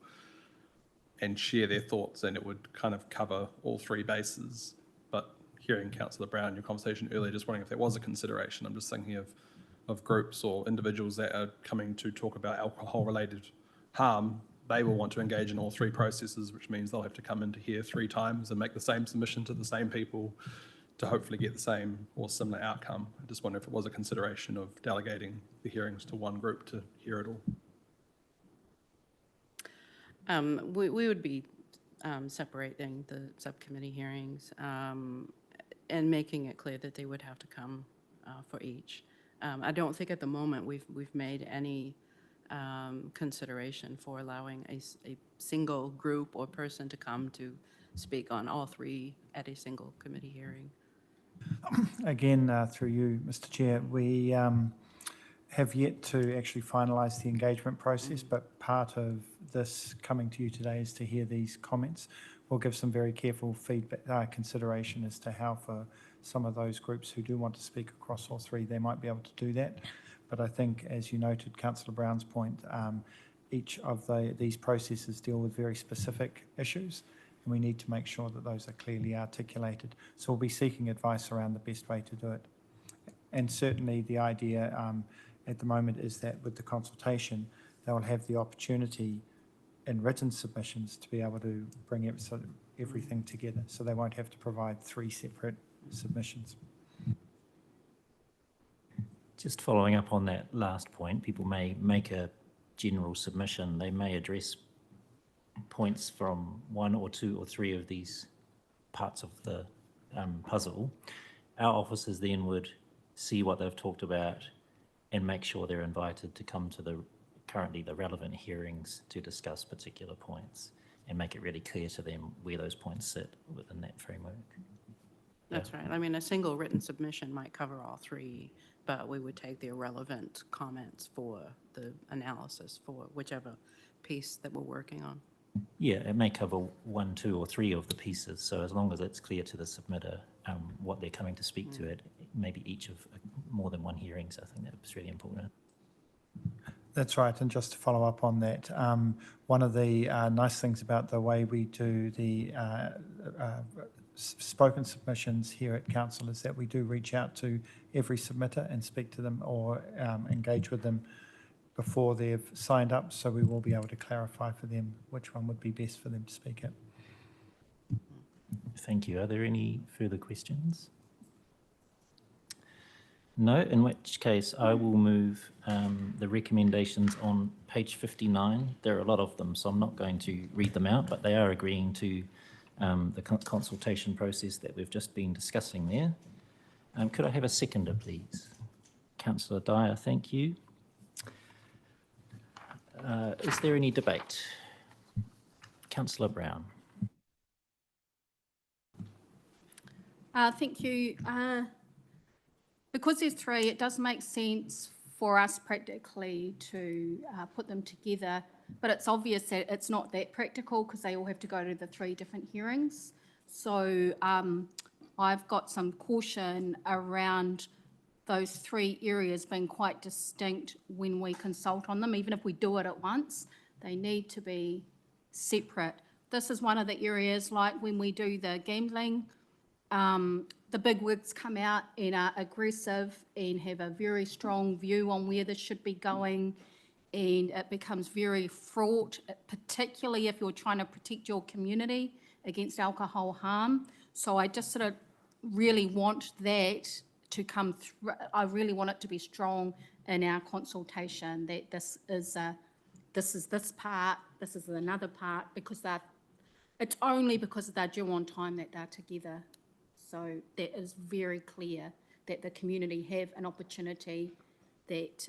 and share their thoughts, and it would kind of cover all three bases? But hearing Councillor Brown, your conversation earlier, just wondering if that was a consideration. I'm just thinking of groups or individuals that are coming to talk about alcohol-related harm. They will want to engage in all three processes, which means they'll have to come in to hear 3 times and make the same submission to the same people to hopefully get the same or similar outcome. I just wonder if it was a consideration of delegating the hearings to one group to hear it all.
We would be separating the subcommittee hearings and making it clear that they would have to come for each. I don't think at the moment we've made any consideration for allowing a single group or person to come to speak on all 3 at a single committee hearing.
Again, through you, Mr. Chair, we have yet to actually finalise the engagement process, but part of this coming to you today is to hear these comments. We'll give some very careful feedback, consideration as to how for some of those groups who do want to speak across all 3, they might be able to do that. But I think, as you noted, Councillor Brown's point, each of these processes deal with very specific issues, and we need to make sure that those are clearly articulated. So we'll be seeking advice around the best way to do it. And certainly the idea at the moment is that with the consultation, they will have the opportunity in written submissions to be able to bring everything together, so they won't have to provide 3 separate submissions.
Just following up on that last point, people may make a general submission. They may address points from 1 or 2 or 3 of these parts of the puzzle. Our officers then would see what they've talked about and make sure they're invited to come to currently the relevant hearings to discuss particular points and make it really clear to them where those points sit within that framework.
That's right. I mean, a single written submission might cover all 3, but we would take the relevant comments for the analysis for whichever piece that we're working on.
Yeah, it may cover 1, 2, or 3 of the pieces. So as long as it's clear to the submitter what they're coming to speak to, it maybe each of more than 1 hearings. I think that's really important.
That's right, and just to follow up on that, one of the nice things about the way we do the spoken submissions here at Council is that we do reach out to every submitter and speak to them or engage with them before they've signed up, so we will be able to clarify for them which one would be best for them to speak at.
Thank you. Are there any further questions? No, in which case I will move the recommendations on page 59. There are a lot of them, so I'm not going to read them out, but they are agreeing to the consultation process that we've just been discussing there. Could I have a seconder, please? Councillor Dyer, thank you. Is there any debate? Councillor Brown.
Thank you. Because there's 3, it does make sense for us practically to put them together, but it's obvious that it's not that practical because they all have to go to the 3 different hearings. So I've got some caution around those 3 areas being quite distinct when we consult on them. Even if we do it at once, they need to be separate. This is one of the areas, like when we do the gambling, the big wigs come out and are aggressive and have a very strong view on where this should be going, and it becomes very fraught, particularly if you're trying to protect your community against alcohol harm. So I just sort of really want that to come through. I really want it to be strong in our consultation, that this is this part, this is another part, because it's only because they're due on time that they're together. So that is very clear that the community have an opportunity that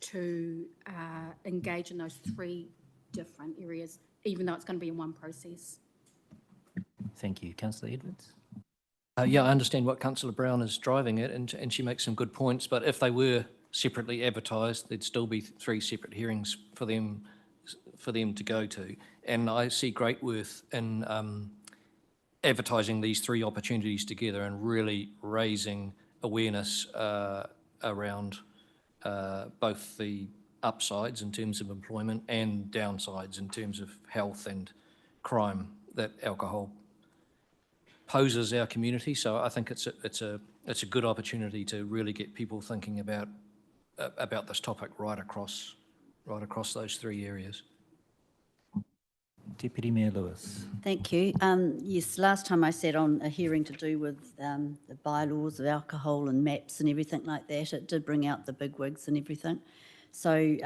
to engage in those three different areas, even though it's going to be in one process.
Thank you. Councillor Edwards?
Yeah, I understand what Councillor Brown is driving at, and she makes some good points, but if they were separately advertised, there'd still be 3 separate hearings for them to go to. And I see great worth in advertising these 3 opportunities together and really raising awareness around both the upsides in terms of employment and downsides in terms of health and crime that alcohol poses our community. So I think it's a good opportunity to really get people thinking about this topic right across those 3 areas.
Deputy Mayor Lewis.
Thank you. Yes, last time I sat on a hearing to do with the bylaws of alcohol and maps and everything like that, it did bring out the bigwigs and everything. So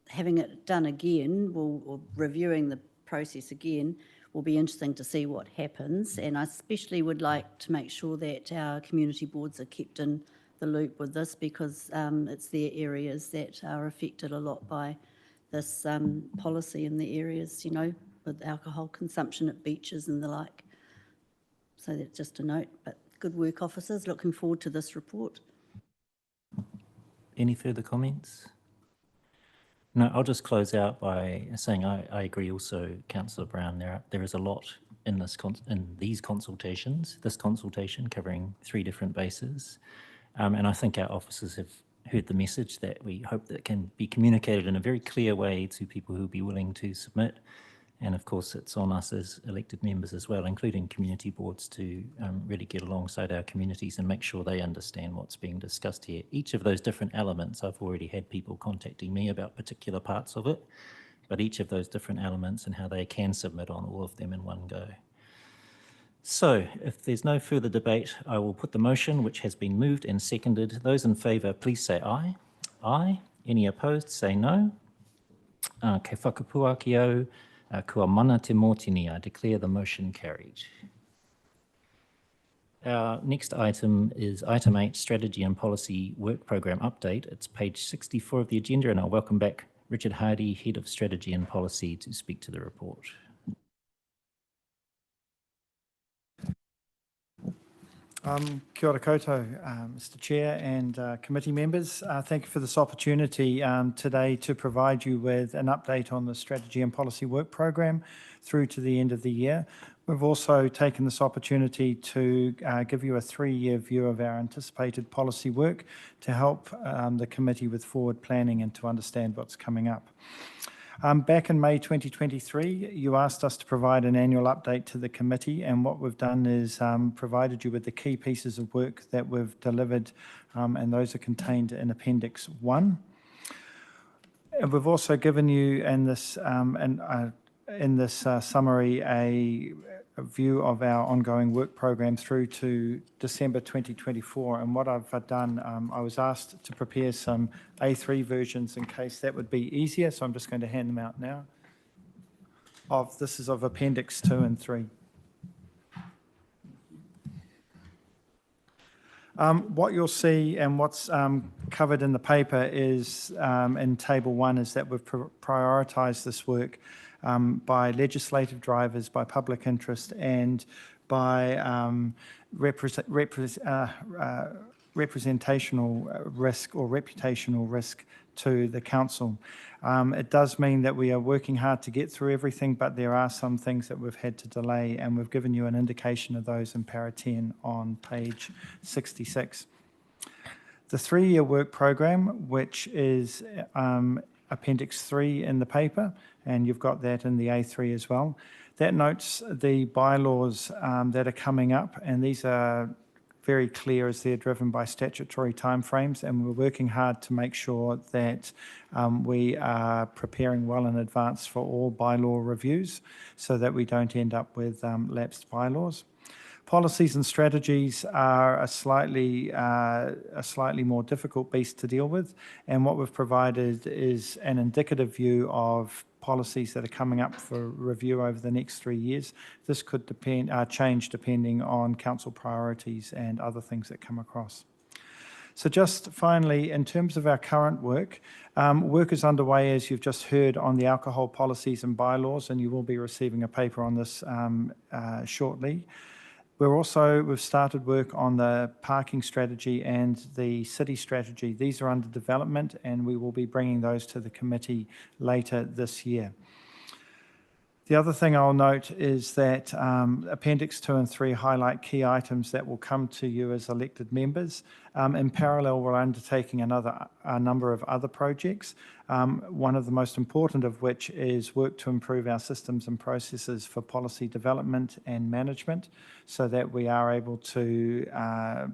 having it done again, or reviewing the process again, will be interesting to see what happens. And I especially would like to make sure that our community boards are kept in the loop with this, because it's their areas that are affected a lot by this policy in the areas, you know, with alcohol consumption at beaches and the like. So that's just a note, but good work, officers. Looking forward to this report.
Any further comments? No, I'll just close out by saying I agree also, Councillor Brown. There is a lot in these consultations, this consultation covering 3 different bases. And I think our officers have heard the message that we hope that can be communicated in a very clear way to people who will be willing to submit. And of course, it's on us as elected members as well, including community boards, to really get alongside our communities and make sure they understand what's being discussed here. Each of those different elements, I've already had people contacting me about particular parts of it, but each of those different elements and how they can submit on all of them in one go. So if there's no further debate, I will put the motion, which has been moved and seconded. Those in favour, please say aye. Aye. Any opposed, say no. Kei whakapua ki au, kua mana te mōtini. I declare the motion carried. Our next item is item 8, Strategy and Policy Work Programme Update. It's page 64 of the agenda, and I'll welcome back Richard Hardy, Head of Strategy and Policy, to speak to the report.
Kia ora koutou, Mr Chair and committee members. Thank you for this opportunity today to provide you with an update on the Strategy and Policy Work Programme through to the end of the year. We've also taken this opportunity to give you a 3-year view of our anticipated policy work to help the committee with forward planning and to understand what's coming up. Back in May 2023, you asked us to provide an annual update to the committee, and what we've done is provided you with the key pieces of work that we've delivered, and those are contained in Appendix 1. And we've also given you in this summary a view of our ongoing work program through to December 2024. And what I've done, I was asked to prepare some A3 versions in case that would be easier, so I'm just going to hand them out now. This is of Appendix 2 and 3. What you'll see and what's covered in the paper is in Table 1 is that we've prioritised this work by legislative drivers, by public interest, and by representational risk or reputational risk to the council. It does mean that we are working hard to get through everything, but there are some things that we've had to delay, and we've given you an indication of those in para 10 on page 66. The 3-year work program, which is Appendix 3 in the paper, and you've got that in the A3 as well. That notes the bylaws that are coming up, and these are very clear as they're driven by statutory timeframes, and we're working hard to make sure that we are preparing well in advance for all bylaw reviews so that we don't end up with lapsed bylaws. Policies and strategies are a slightly more difficult beast to deal with, and what we've provided is an indicative view of policies that are coming up for review over the next 3 years. This could change depending on council priorities and other things that come across. So just finally, in terms of our current work, work is underway, as you've just heard, on the alcohol policies and bylaws, and you will be receiving a paper on this shortly. We've started work on the parking strategy and the city strategy. These are under development, and we will be bringing those to the committee later this year. The other thing I'll note is that Appendix 2 and 3 highlight key items that will come to you as elected members. In parallel, we're undertaking a number of other projects, one of the most important of which is work to improve our systems and processes for policy development and management so that we are able to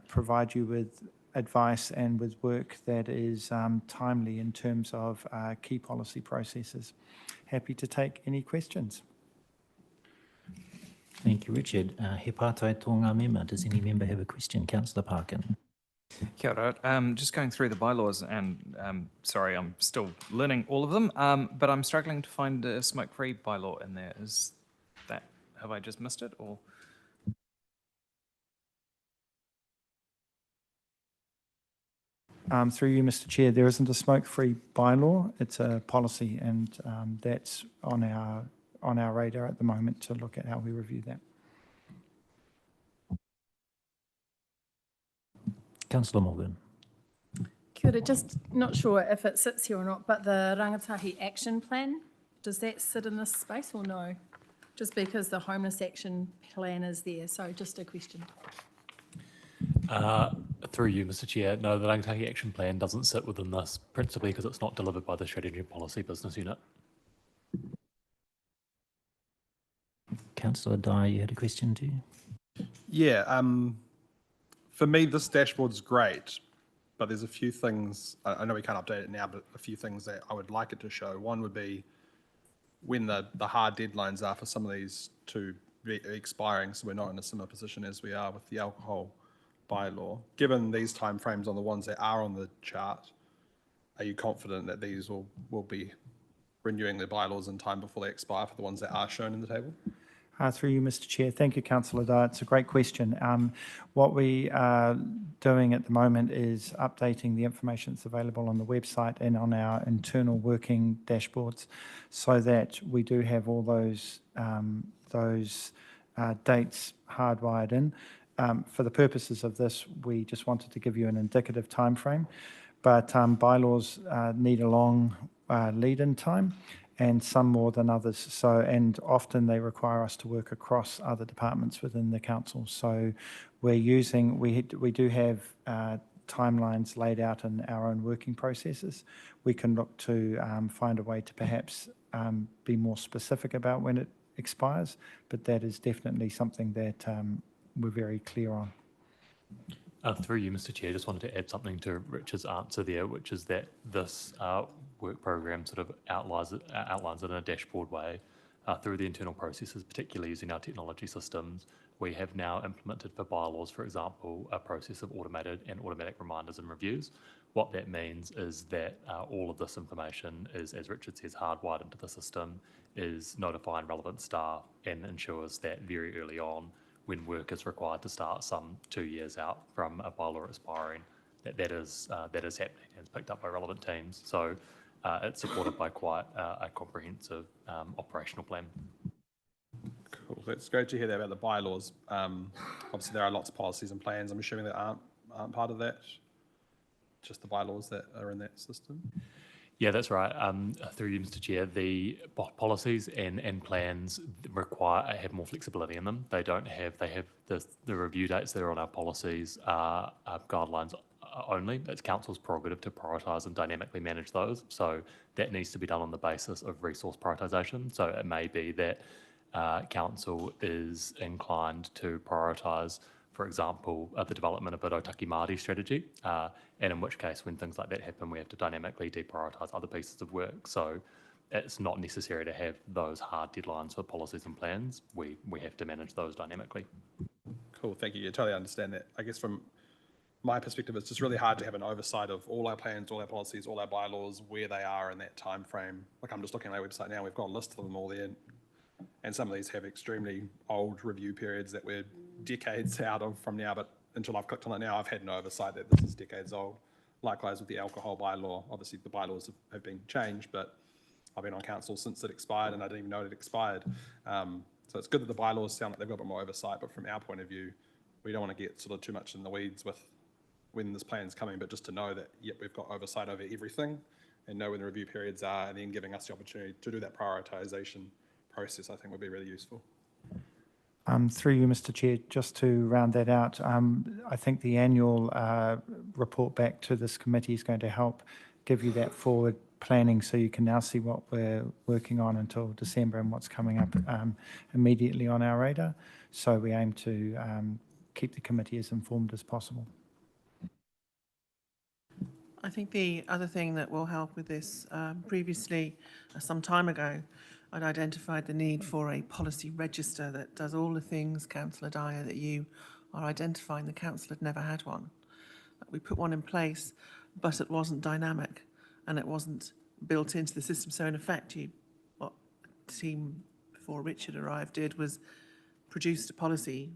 provide you with advice and with work that is timely in terms of key policy processes. Happy to take any questions.
Thank you, Richard. He pātai tō ngā mema. Does any member have a question? Councillor Parkin.
Kia ora. Just going through the bylaws, and sorry, I'm still learning all of them, but I'm struggling to find a smoke-free bylaw in there. Have I just missed it, or?
Through you, Mr. Chair, there isn't a smoke-free bylaw. It's a policy, and that's on our radar at the moment to look at how we review that.
Councillor Morgan.
Kia ora, just not sure if it sits here or not, but the Rangatahi Action Plan, does that sit in this space or no? Just because the Homeless Action Plan is there, so just a question.
Through you, Mr. Chair, no, the Rangatahi Action Plan doesn't sit within this, principally because it's not delivered by the Strategy and Policy Business Unit.
Councillor Dyer, you had a question too?
Yeah, for me, this dashboard's great, but there's a few things, I know we can't update it now, but a few things that I would like it to show. One would be when the hard deadlines are for some of these to be expiring, so we're not in a similar position as we are with the alcohol bylaw. Given these timeframes on the ones that are on the chart, are you confident that these will be renewing the bylaws in time before they expire for the ones that are shown in the table?
Through you, Mr. Chair. Thank you, Councillor Dyer. It's a great question. What we are doing at the moment is updating the information that's available on the website and on our internal working dashboards so that we do have all those dates hardwired in. For the purposes of this, we just wanted to give you an indicative timeframe, but bylaws need a long lead-in time, and some more than others. So, and often they require us to work across other departments within the council. So we do have timelines laid out in our own working processes. We can look to find a way to perhaps be more specific about when it expires, but that is definitely something that we're very clear on.
Through you, Mr. Chair, just wanted to add something to Richard's answer there, which is that this work program sort of outlines it in a dashboard way through the internal processes, particularly using our technology systems. We have now implemented for bylaws, for example, a process of automated and automatic reminders and reviews. What that means is that all of this information is, as Richard says, hardwired into the system, is notifying relevant staff and ensures that very early on, when work is required to start some 2 years out from a bylaw expiring, that is happening and is picked up by relevant teams. So it's supported by quite a comprehensive operational plan.
Cool. It's great to hear that about the bylaws. Obviously, there are lots of policies and plans. I'm assuming that aren't part of that. Just the bylaws that are in that system.
Yeah, that's right. Through you, Mr. Chair, the policies and plans have more flexibility in them. They have the review dates that are on our policies are guidelines only. It's council's prerogative to prioritise and dynamically manage those. So that needs to be done on the basis of resource prioritisation. So it may be that council is inclined to prioritise, for example, the development of a Otaki Māori strategy, and in which case, when things like that happen, we have to dynamically deprioritise other pieces of work. So it's not necessary to have those hard deadlines for policies and plans. We have to manage those dynamically.
Cool, thank you. Yeah, totally understand that. I guess from my perspective, it's just really hard to have an oversight of all our plans, all our policies, all our bylaws, where they are in that time frame. Like I'm just looking at our website now, we've got a list of them all there. And some of these have extremely old review periods that we're decades out of from now, but until I've clicked on it now, I've had no oversight that this is decades old. Likewise with the alcohol bylaw, obviously the bylaws have been changed, but I've been on council since it expired and I didn't even know it expired. So it's good that the bylaws sound like they've got a bit more oversight, but from our point of view, we don't want to get sort of too much in the weeds with when this plan's coming, but just to know that, yep, we've got oversight over everything and know when the review periods are, and then giving us the opportunity to do that prioritisation process, I think would be really useful.
Through you, Mr. Chair, just to round that out, I think the annual report back to this committee is going to help give you that forward planning, so you can now see what we're working on until December and what's coming up immediately on our radar. So we aim to keep the committee as informed as possible.
I think the other thing that will help with this, previously, some time ago, I'd identified the need for a policy register that does all the things, Councillor Dyer, that you are identifying. The council had never had one. We put one in place, but it wasn't dynamic and it wasn't built into the system. So in effect, what the team before Richard arrived did was produced a policy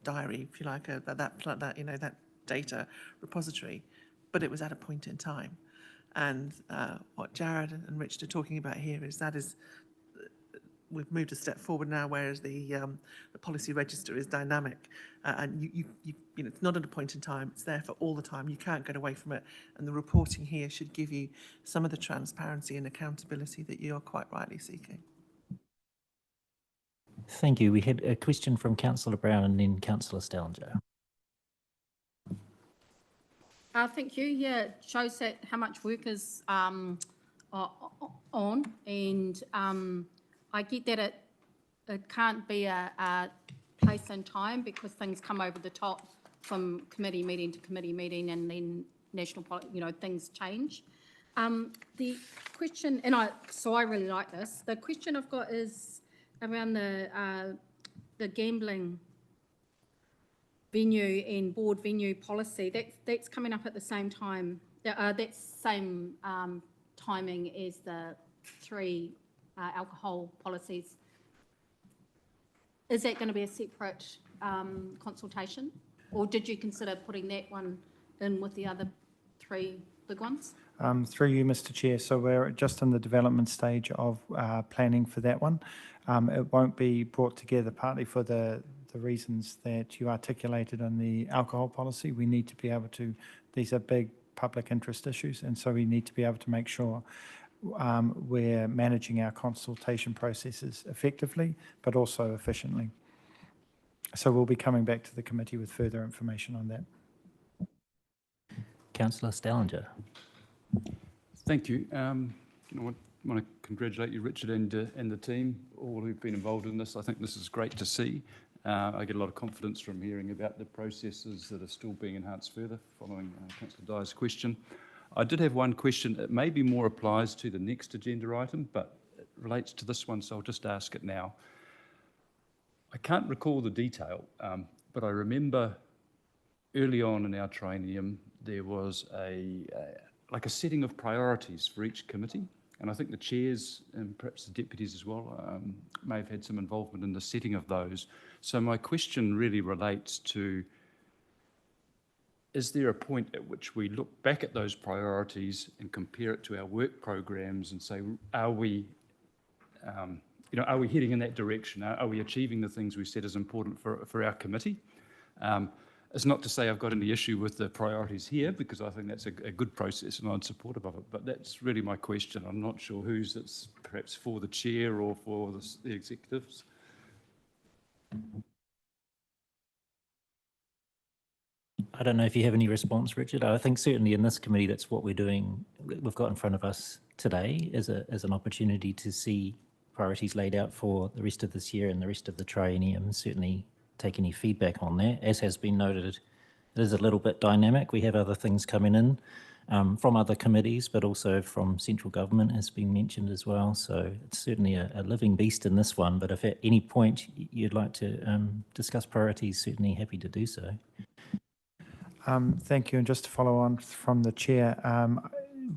diary, if you like, that data repository, but it was at a point in time. And what Jared and Richard are talking about here is we've moved a step forward now, whereas the policy register is dynamic, and you know, it's not at a point in time. It's there for all the time. You can't get away from it. And the reporting here should give you some of the transparency and accountability that you are quite rightly seeking.
Thank you. We had a question from Councillor Brown and then Councillor Stallinger.
Thank you. Yeah, it shows that how much work is on, and I get that it can't be a place and time because things come over the top from committee meeting to committee meeting, and then things change. The question, so I really like this. The question I've got is around the gambling venue and board venue policy. That's coming up at the same time. That same timing as the 3 alcohol policies. Is that going to be a separate consultation, or did you consider putting that one in with the other 3 big ones?
Through you, Mr. Chair. So we're just in the development stage of planning for that one. It won't be brought together partly for the reasons that you articulated on the alcohol policy. We need to be able to, these are big public interest issues, and so we need to be able to make sure we're managing our consultation processes effectively, but also efficiently. So we'll be coming back to the committee with further information on that.
Councillor Stallinger.
Thank you. I want to congratulate you, Richard, and the team, all who've been involved in this. I think this is great to see. I get a lot of confidence from hearing about the processes that are still being enhanced further, following Councillor Dyer's question. I did have one question. It maybe more applies to the next agenda item, but it relates to this one, so I'll just ask it now. I can't recall the detail, but I remember early on in our traineum, there was like a setting of priorities for each committee. And I think the chairs and perhaps the deputies as well may have had some involvement in the setting of those. So my question really relates to, is there a point at which we look back at those priorities and compare it to our work programs and say, are we heading in that direction? Are we achieving the things we said is important for our committee? It's not to say I've got any issue with the priorities here, because I think that's a good process and I'm supportive of it, but that's really my question. I'm not sure whose it's perhaps for the chair or for the executives.
I don't know if you have any response, Richard. I think certainly in this committee, that's what we're doing. We've got in front of us today as an opportunity to see priorities laid out for the rest of this year and the rest of the triennium. Certainly take any feedback on that. As has been noted, it is a little bit dynamic. We have other things coming in. from other committees, but also from central government has been mentioned as well. So it's certainly a living beast in this one, but if at any point you'd like to discuss priorities, certainly happy to do so.
Thank you. And just to follow on from the chair,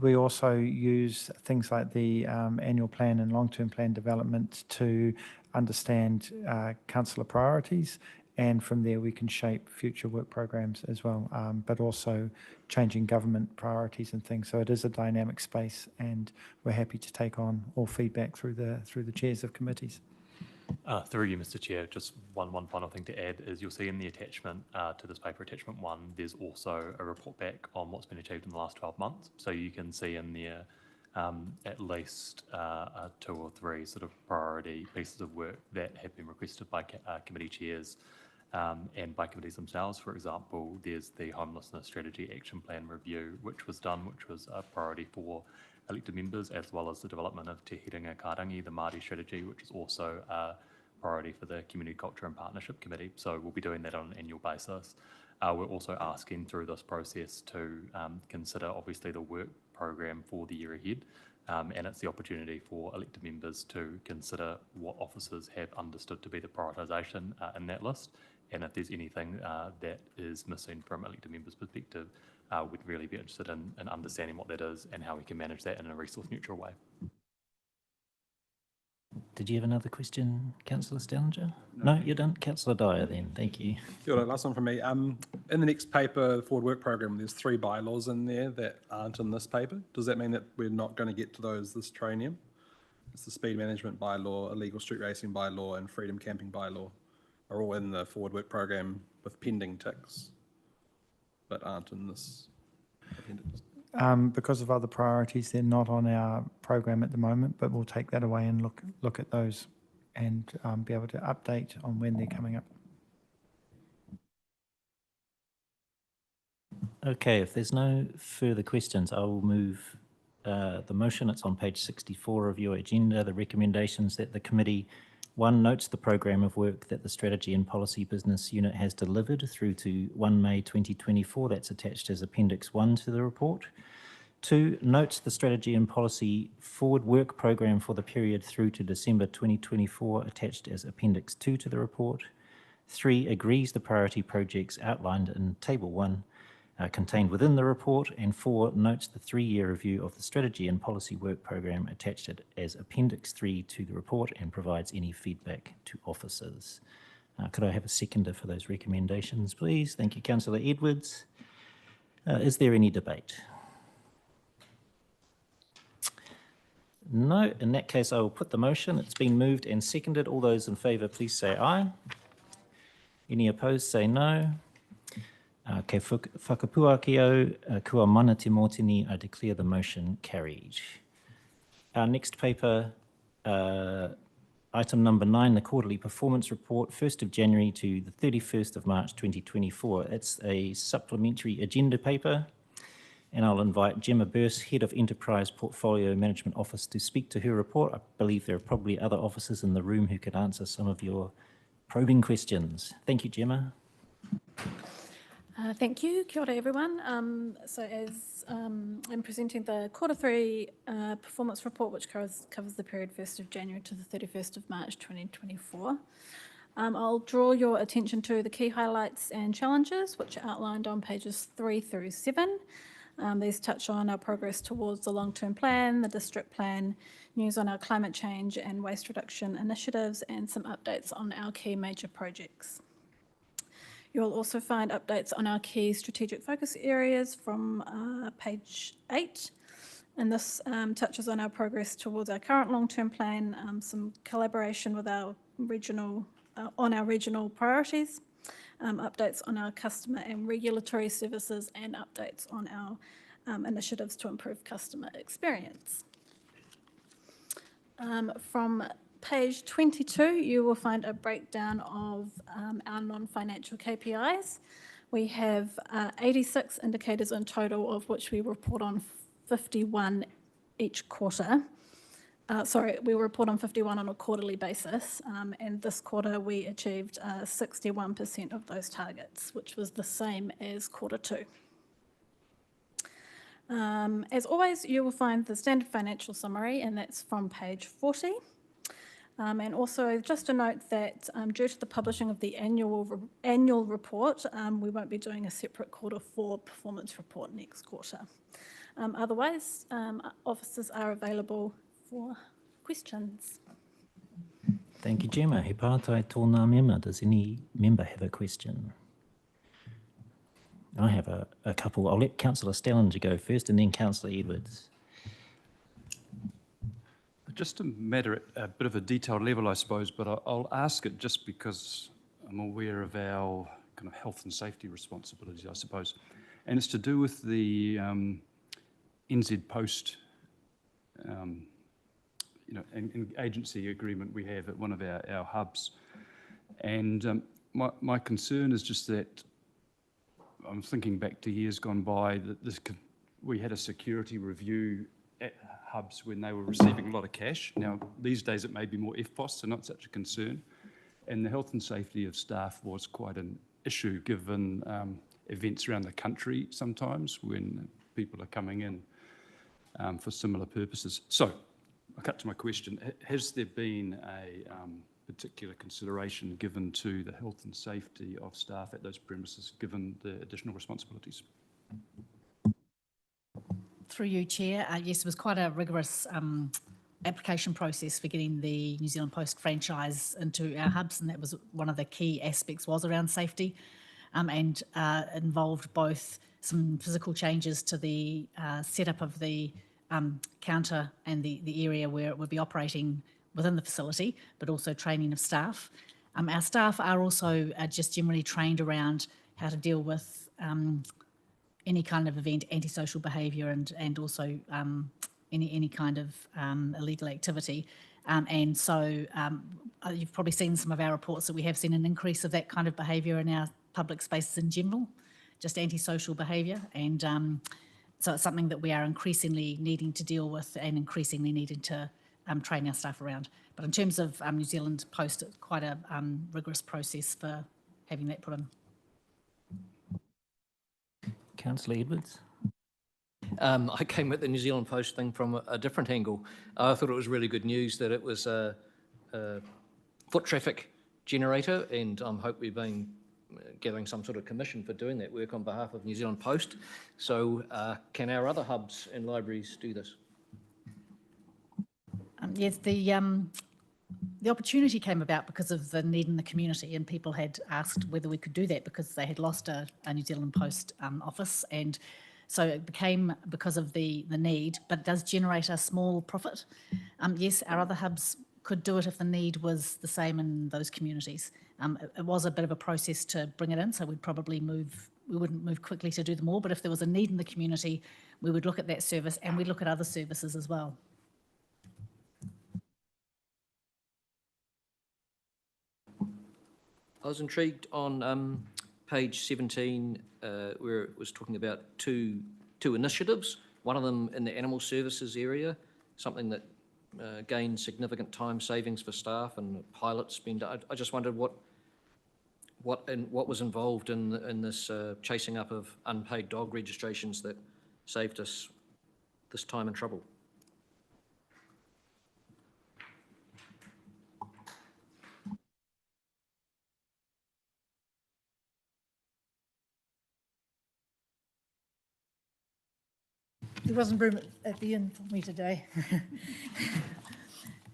we also use things like the annual plan and long-term plan development to understand councillor priorities, and from there we can shape future work programs as well, but also changing government priorities and things. So it is a dynamic space, and we're happy to take on all feedback through the chairs of committees.
Through you, Mr. Chair, just one final thing to add is you'll see in the attachment to this paper, attachment 1, there's also a report back on what's been achieved in the last 12 months. So you can see in there at least 2 or 3 sort of priority pieces of work that have been requested by committee chairs and by committees themselves. For example, there's the Homelessness Strategy Action Plan review, which was done, which was a priority for elected members, as well as the development of Te Herenga Kārangi, the Māori strategy, which is also a priority for the Community Culture and Partnership Committee. So we'll be doing that on an annual basis. We're also asking through this process to consider obviously the work program for the year ahead. And it's the opportunity for elected members to consider what officers have understood to be the prioritisation in that list. And if there's anything that is missing from elected members' perspective, we'd really be interested in understanding what that is and how we can manage that in a resource neutral way.
Did you have another question, Councillor Stallinger? No, you didn't. Councillor Dyer then, thank you.
Kia ora, last one from me. In the next paper, the Forward Work Programme, there's 3 bylaws in there that aren't in this paper. Does that mean that we're not going to get to those this training? It's the Speed Management Bylaw, Illegal Street Racing Bylaw, and Freedom Camping Bylaw are all in the Forward Work Programme with pending ticks, but aren't in this appendix.
Because of other priorities, they're not on our program at the moment, but we'll take that away and look at those and be able to update on when they're coming up.
Okay, if there's no further questions, I will move the motion. It's on page 64 of your agenda. The recommendations that the committee, 1, notes the program of work that the Strategy and Policy Business Unit has delivered through to 1 May 2024. That's attached as Appendix 1 to the report. 2, notes the Strategy and Policy Forward Work Program for the period through to December 2024, attached as Appendix 2 to the report. 3, agrees the priority projects outlined in Table 1 contained within the report. And 4, notes the 3-year review of the Strategy and Policy Work Program attached as Appendix 3 to the report and provides any feedback to officers. Could I have a seconder for those recommendations, please? Thank you, Councillor Edwards. Is there any debate? No. In that case, I will put the motion. It's been moved and seconded. All those in favour, please say aye. Any opposed, say no. Kei whakapuakeo, kua mana te mōtini, I declare the motion carried. Our next paper, item number 9, the quarterly performance report, 1st of January to the 31st of March 2024. It's a supplementary agenda paper, and I'll invite Gemma Burse, Head of Enterprise Portfolio Management Office, to speak to her report. I believe there are probably other officers in the room who could answer some of your probing questions. Thank you, Gemma.
Thank you. Kia ora, everyone. So as I'm presenting the Q3 performance report, which covers the period 1st of January to the 31st of March 2024. I'll draw your attention to the key highlights and challenges, which are outlined on pages 3 through 7. These touch on our progress towards the long-term plan, the district plan, news on our climate change and waste reduction initiatives, and some updates on our key major projects. You'll also find updates on our key strategic focus areas from page 8. And this touches on our progress towards our current long-term plan, some collaboration with our regional priorities, updates on our customer and regulatory services, and updates on our initiatives to improve customer experience. From page 22, you will find a breakdown of our non-financial KPIs. We have 86 indicators in total, of which we report on 51 each quarter. We report on 51 on a quarterly basis, and this quarter we achieved 61% of those targets, which was the same as Q2. As always, you will find the standard financial summary, and that's from page 40. And also, just a note that due to the publishing of the annual report, we won't be doing a separate quarter 4 performance report next quarter. Otherwise, officers are available for questions.
Thank you, Gemma. He pātai tōna mema. Does any member have a question? I have a couple. I'll let Councillor Stellinger go first and then Councillor Edwards.
Just a matter at a bit of a detailed level, I suppose, but I'll ask it just because I'm aware of our kind of health and safety responsibilities, I suppose. And it's to do with the NZ Post an agency agreement we have at one of our hubs. And my concern is just that I'm thinking back to years gone by that we had a security review at hubs when they were receiving a lot of cash. Now, these days it may be more FPOS, so not such a concern. And the health and safety of staff was quite an issue given events around the country sometimes when people are coming in for similar purposes. So, I'll cut to my question. Has there been a particular consideration given to the health and safety of staff at those premises, given the additional responsibilities?
Through you, Chair. Yes, it was quite a rigorous application process for getting the New Zealand Post franchise into our hubs, and that was one of the key aspects was around safety, and involved both some physical changes to the setup of the counter and the area where it would be operating within the facility, but also training of staff. Our staff are also just generally trained around how to deal with any kind of event, antisocial behaviour, and also any kind of illegal activity. And so you've probably seen some of our reports that we have seen an increase of that kind of behaviour in our public spaces in general, just antisocial behaviour. And so it's something that we are increasingly needing to deal with and increasingly needing to train our staff around. But in terms of New Zealand Post, it's quite a rigorous process for having that put in.
Councillor Edwards.
I came at the New Zealand Post thing from a different angle. I thought it was really good news that it was a foot traffic generator, and I hope we've been gathering some sort of commission for doing that work on behalf of New Zealand Post. So can our other hubs and libraries do this?
Yes, the opportunity came about because of the need in the community, and people had asked whether we could do that because they had lost a New Zealand Post office, and so it became because of the need, but it does generate a small profit. Yes, our other hubs could do it if the need was the same in those communities. It was a bit of a process to bring it in, so we wouldn't move quickly to do them all, but if there was a need in the community, we would look at that service and we'd look at other services as well.
I was intrigued on page 17 where it was talking about two initiatives, one of them in the animal services area, something that gained significant time savings for staff and pilot spend. I just wondered what was involved in this chasing up of unpaid dog registrations that saved us this time and trouble.
There wasn't room at the inn for me today.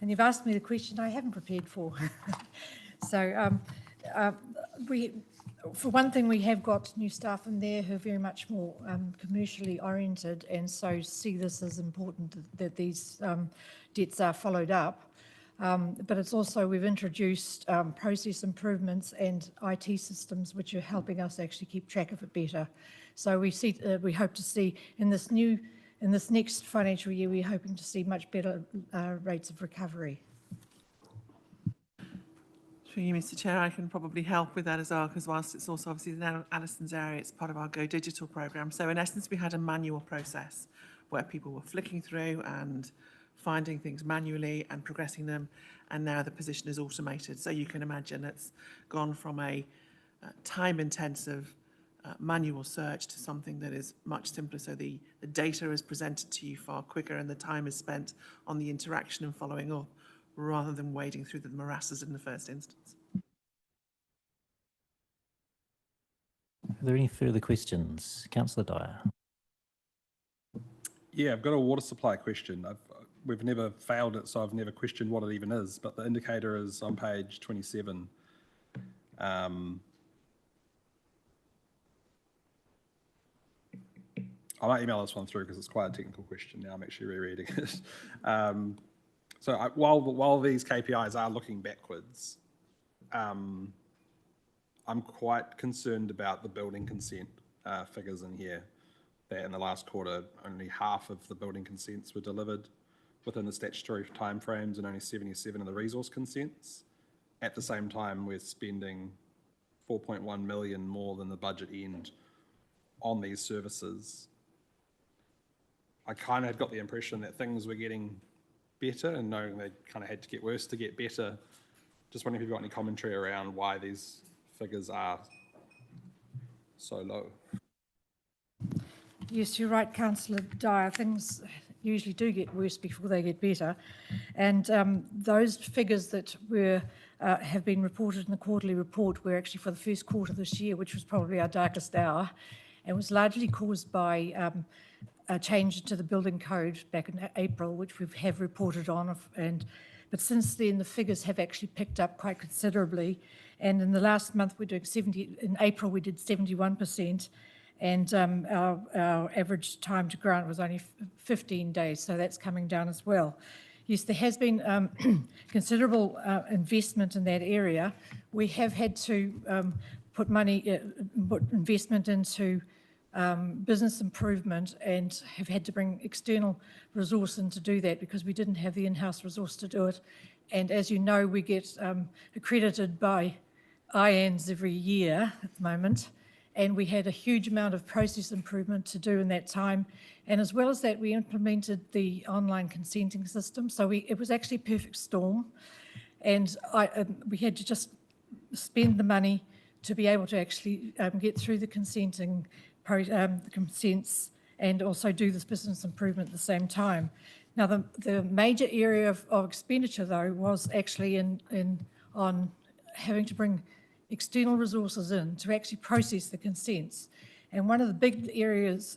And you've asked me the question I haven't prepared for. So for one thing, we have got new staff in there who are very much more commercially oriented, and so see this as important that these debts are followed up. But it's also, we've introduced process improvements and IT systems which are helping us actually keep track of it better. So we hope to see in this next financial year, we're hoping to see much better rates of recovery.
Through you, Mr. Chair, I can probably help with that as well, because whilst it's also obviously in Alison's area, it's part of our Go Digital programme. So in essence, we had a manual process where people were flicking through and finding things manually and progressing them, and now the position is automated. So you can imagine it's gone from a time-intensive manual search to something that is much simpler, so the data is presented to you far quicker and the time is spent on the interaction and following up rather than wading through the morasses in the first instance.
Are there any further questions? Councillor Dyer.
Yeah, I've got a water supply question. We've never failed it, so I've never questioned what it even is, but the indicator is on page 27. I might email this one through because it's quite a technical question now. I'm actually rereading it. While these KPIs are looking backwards, I'm quite concerned about the building consent figures in here, that in the last quarter, only half of the building consents were delivered within the statutory timeframes and only 77 of the resource consents. At the same time, we're spending 4.1 million more than the budget end on these services. I kind of had got the impression that things were getting better, and knowing they kind of had to get worse to get better. Just wondering if you've got any commentary around why these figures are so low.
Yes, you're right, Councillor Dyer. Things usually do get worse before they get better. And those figures that have been reported in the quarterly report were actually for the first quarter this year, which was probably our darkest hour, and was largely caused by a change to the building code back in April, which we have reported on. But since then, the figures have actually picked up quite considerably. And in the last month, we're doing in April, we did 71%. And our average time to grant was only 15 days, so that's coming down as well. Yes, there has been considerable investment in that area. We have had to put investment into business improvement, and have had to bring external resource in to do that because we didn't have the in-house resource to do it. And as you know, we get accredited by IANZ every year at the moment. And we had a huge amount of process improvement to do in that time. And as well as that, we implemented the online consenting system. So it was actually a perfect storm. And we had to just spend the money to be able to actually get through the consents and also do this business improvement at the same time. Now, the major area of expenditure, though, was actually on having to bring external resources in to actually process the consents. And one of the big areas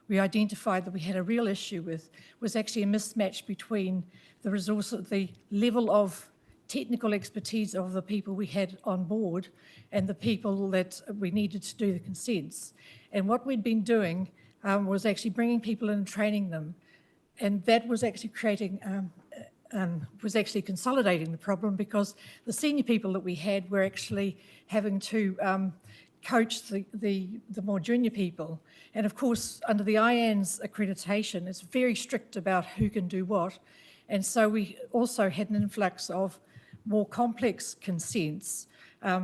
we identified that we had a real issue with was actually a mismatch between the level of technical expertise of the people we had on board and the people that we needed to do the consents. And what we'd been doing was actually bringing people in and training them. And that was actually consolidating the problem, because the senior people that we had were actually having to coach the more junior people. And of course, under the IANZ accreditation, it's very strict about who can do what. And so we also had an influx of more complex consents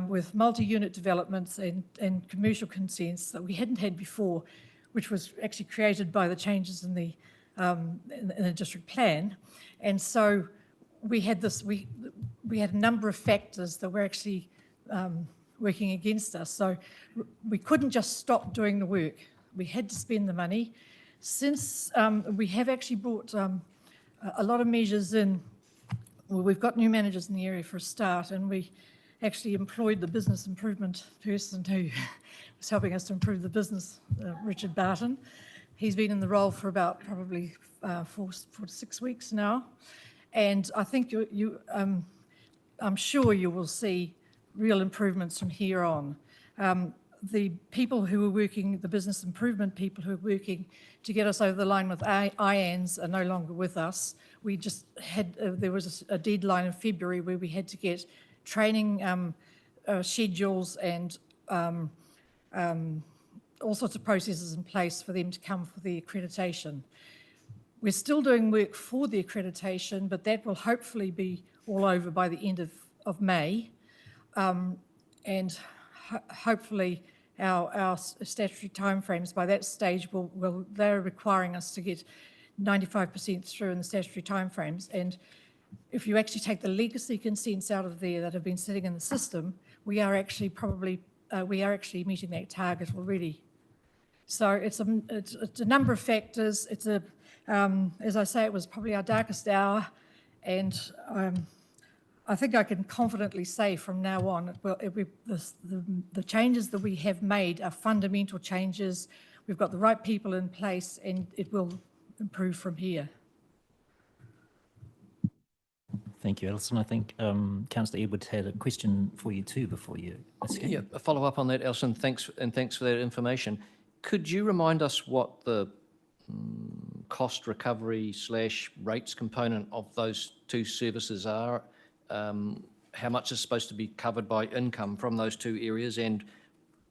with multi-unit developments and commercial consents that we hadn't had before, which was actually created by the changes in the district plan. And so we had we had a number of factors that were actually working against us. So we couldn't just stop doing the work. We had to spend the money. Since we have actually brought a lot of measures in, well, we've got new managers in the area for a start, and we actually employed the business improvement person who was helping us to improve the business, Richard Barton. He's been in the role for about probably 4 to 6 weeks now. And I think I'm sure you will see real improvements from here on. The people who are working, the business improvement people who are working to get us over the line with IANZ are no longer with us. We just had, there was a deadline in February where we had to get training schedules and all sorts of processes in place for them to come for the accreditation. We're still doing work for the accreditation, but that will hopefully be all over by the end of May. And hopefully our statutory timeframes by that stage they're requiring us to get 95% through in the statutory timeframes. And if you actually take the legacy consents out of there that have been sitting in the system, we are actually probably we are actually meeting that target already. So it's a number of factors. It's as I say, it was probably our darkest hour, and I think I can confidently say from now on, the changes that we have made are fundamental changes. We've got the right people in place, and it will improve from here.
Thank you, Alison. I think Councillor Edwards had a question for you too before you escape.
Yeah, a follow up on that, Alison. Thanks for that information. Could you remind us what the cost recovery / rates component of those two services are? How much is supposed to be covered by income from those two areas? And,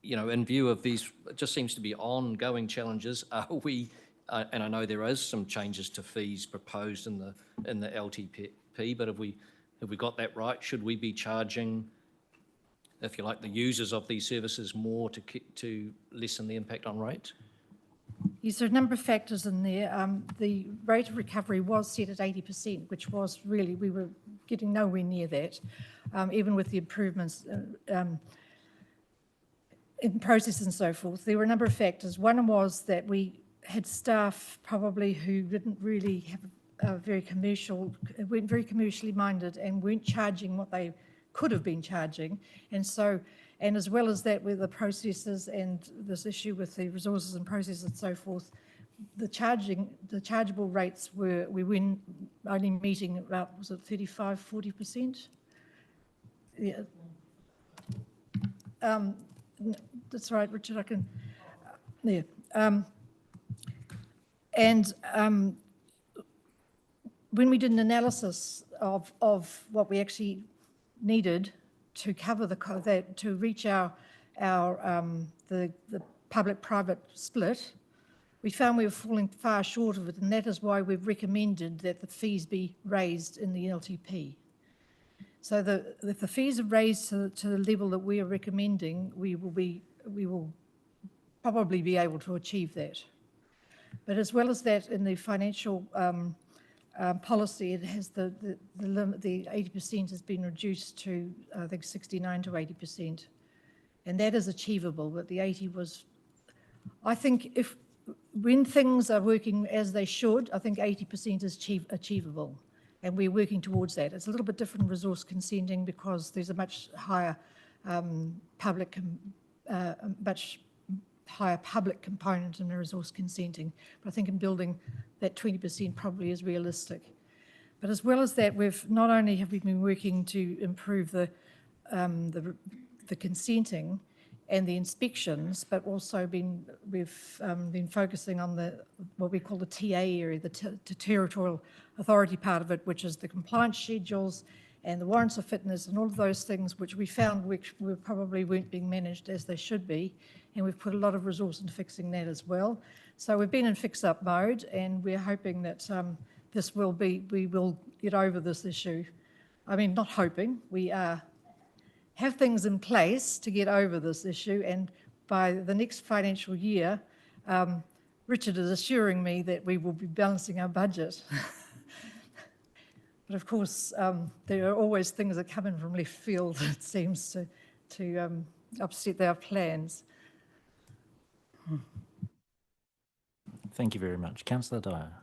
you know, in view of these, it just seems to be ongoing challenges. Are we, and I know there is some changes to fees proposed in the LTP, but have we got that right? Should we be charging, if you like, the users of these services more to lessen the impact on rates?
Yes, there are a number of factors in there. The rate of recovery was set at 80%, which was really, we were getting nowhere near that, even with the improvements in process and so forth. There were a number of factors. One was that we had staff probably who didn't really have weren't very commercially minded and weren't charging what they could have been charging. And as well as that, with the processes and this issue with the resources and processes and so forth, the chargeable rates we were only meeting about, was it 35, 40%? Yeah. That's right, Richard, I can, yeah. When we did an analysis of what we actually needed to cover to reach the public-private split, we found we were falling far short of it, and that is why we've recommended that the fees be raised in the LTP. So if the fees are raised to the level that we are recommending, we will probably be able to achieve that. But as well as that, in the financial policy, it has the limit, the 80% has been reduced to, I think, 69 to 80%. And that is achievable, but the 80 was, I think when things are working as they should, I think 80% is achievable. And we're working towards that. It's a little bit different resource consenting because there's a much higher public component in the resource consenting. But I think in building that 20% probably is realistic. But as well as that, we've not only have we been working to improve the consenting and the inspections, but also we've been focusing on what we call the TA area, the territorial authority part of it, which is the compliance schedules and the warrants of fitness and all of those things which we found which probably weren't being managed as they should be. And we've put a lot of resource into fixing that as well. So we've been in fix-up mode, and we're hoping that we will get over this issue. I mean, not hoping, we have things in place to get over this issue, and by the next financial year, Richard is assuring me that we will be balancing our budget. But of course, there are always things that come in from left field, it seems, to upset our plans.
Thank you very much. Councillor Dyer.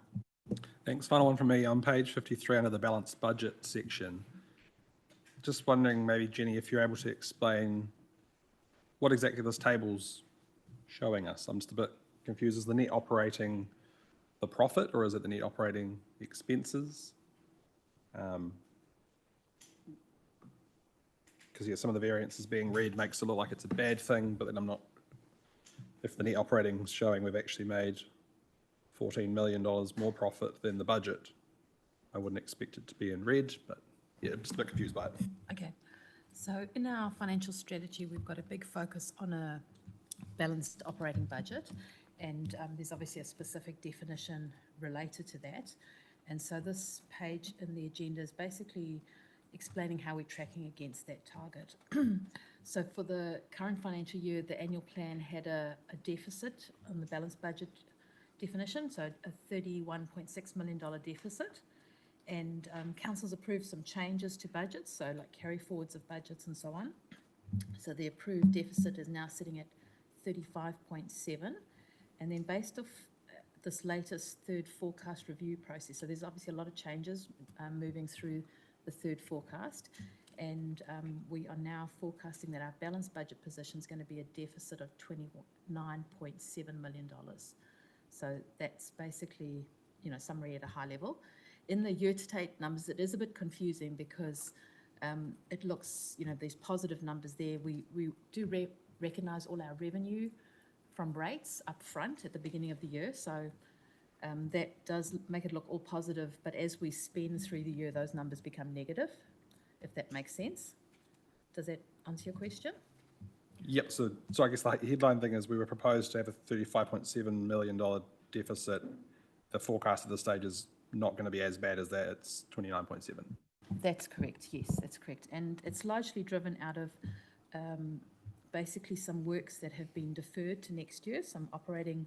Thanks. Final one from me on page 53 under the balanced budget section. Just wondering, maybe, Jenny, if you're able to explain what exactly this table's showing us. I'm just a bit confused. Is the net operating the profit, or is it the net operating expenses? Because some of the variances being read makes it look like it's a bad thing, but then I'm not. If the net operating is showing we've actually made $14 million more profit than the budget, I wouldn't expect it to be in red, but yeah, I'm just a bit confused by it.
Okay, so in our financial strategy, we've got a big focus on a balanced operating budget, and there's obviously a specific definition related to that. And so this page in the agenda is basically explaining how we're tracking against that target. So for the current financial year, the annual plan had a deficit on the balanced budget definition, so a $31.6 million deficit. And council's approved some changes to budgets, so like carry forwards of budgets and so on. So the approved deficit is now sitting at 35.7. And then based off this latest third forecast review process, so there's obviously a lot of changes moving through the third forecast. And we are now forecasting that our balanced budget position is going to be a deficit of $29.7 million. So that's basically, you know, summary at a high level. In the year-to-date numbers, it is a bit confusing because it looks, you know, these positive numbers there. We do recognise all our revenue from rates up front at the beginning of the year. So that does make it look all positive. But as we spend through the year, those numbers become negative, if that makes sense. Does that answer your question?
Yep, so I guess the headline thing is we were proposed to have a $35.7 million deficit. The forecast at this stage is not going to be as bad as that. It's 29.7.
That's correct, yes, that's correct. And it's largely driven out of basically some works that have been deferred to next year, some operating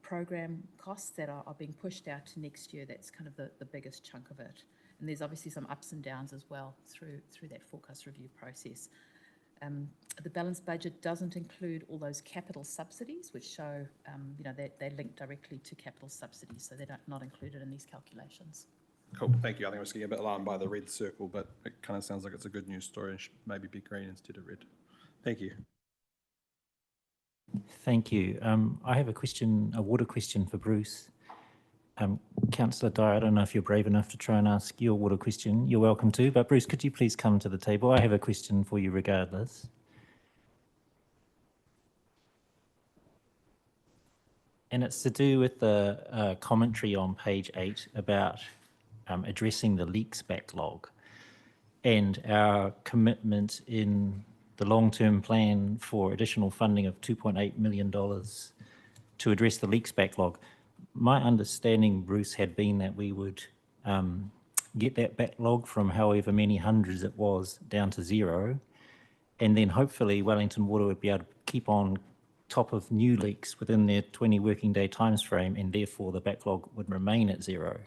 program costs that are being pushed out to next year. That's kind of the biggest chunk of it. And there's obviously some ups and downs as well through that forecast review process. The balanced budget doesn't include all those capital subsidies, which show, you know, they're linked directly to capital subsidies, so they're not included in these calculations.
Cool, thank you. I think I was getting a bit alarmed by the red circle, but it kind of sounds like it's a good news story and should maybe be green instead of red. Thank you.
Thank you. I have a water question for Bruce. Councillor Dyer, I don't know if you're brave enough to try and ask your water question. You're welcome to, but Bruce, could you please come to the table? I have a question for you regardless. And it's to do with the commentary on page 8 about addressing the leaks backlog and our commitment in the long-term plan for additional funding of $2.8 million to address the leaks backlog. My understanding, Bruce, had been that we would get that backlog from however many hundreds it was down to 0, and then hopefully Wellington Water would be able to keep on top of new leaks within their 20 working day times frame, and therefore the backlog would remain at 0.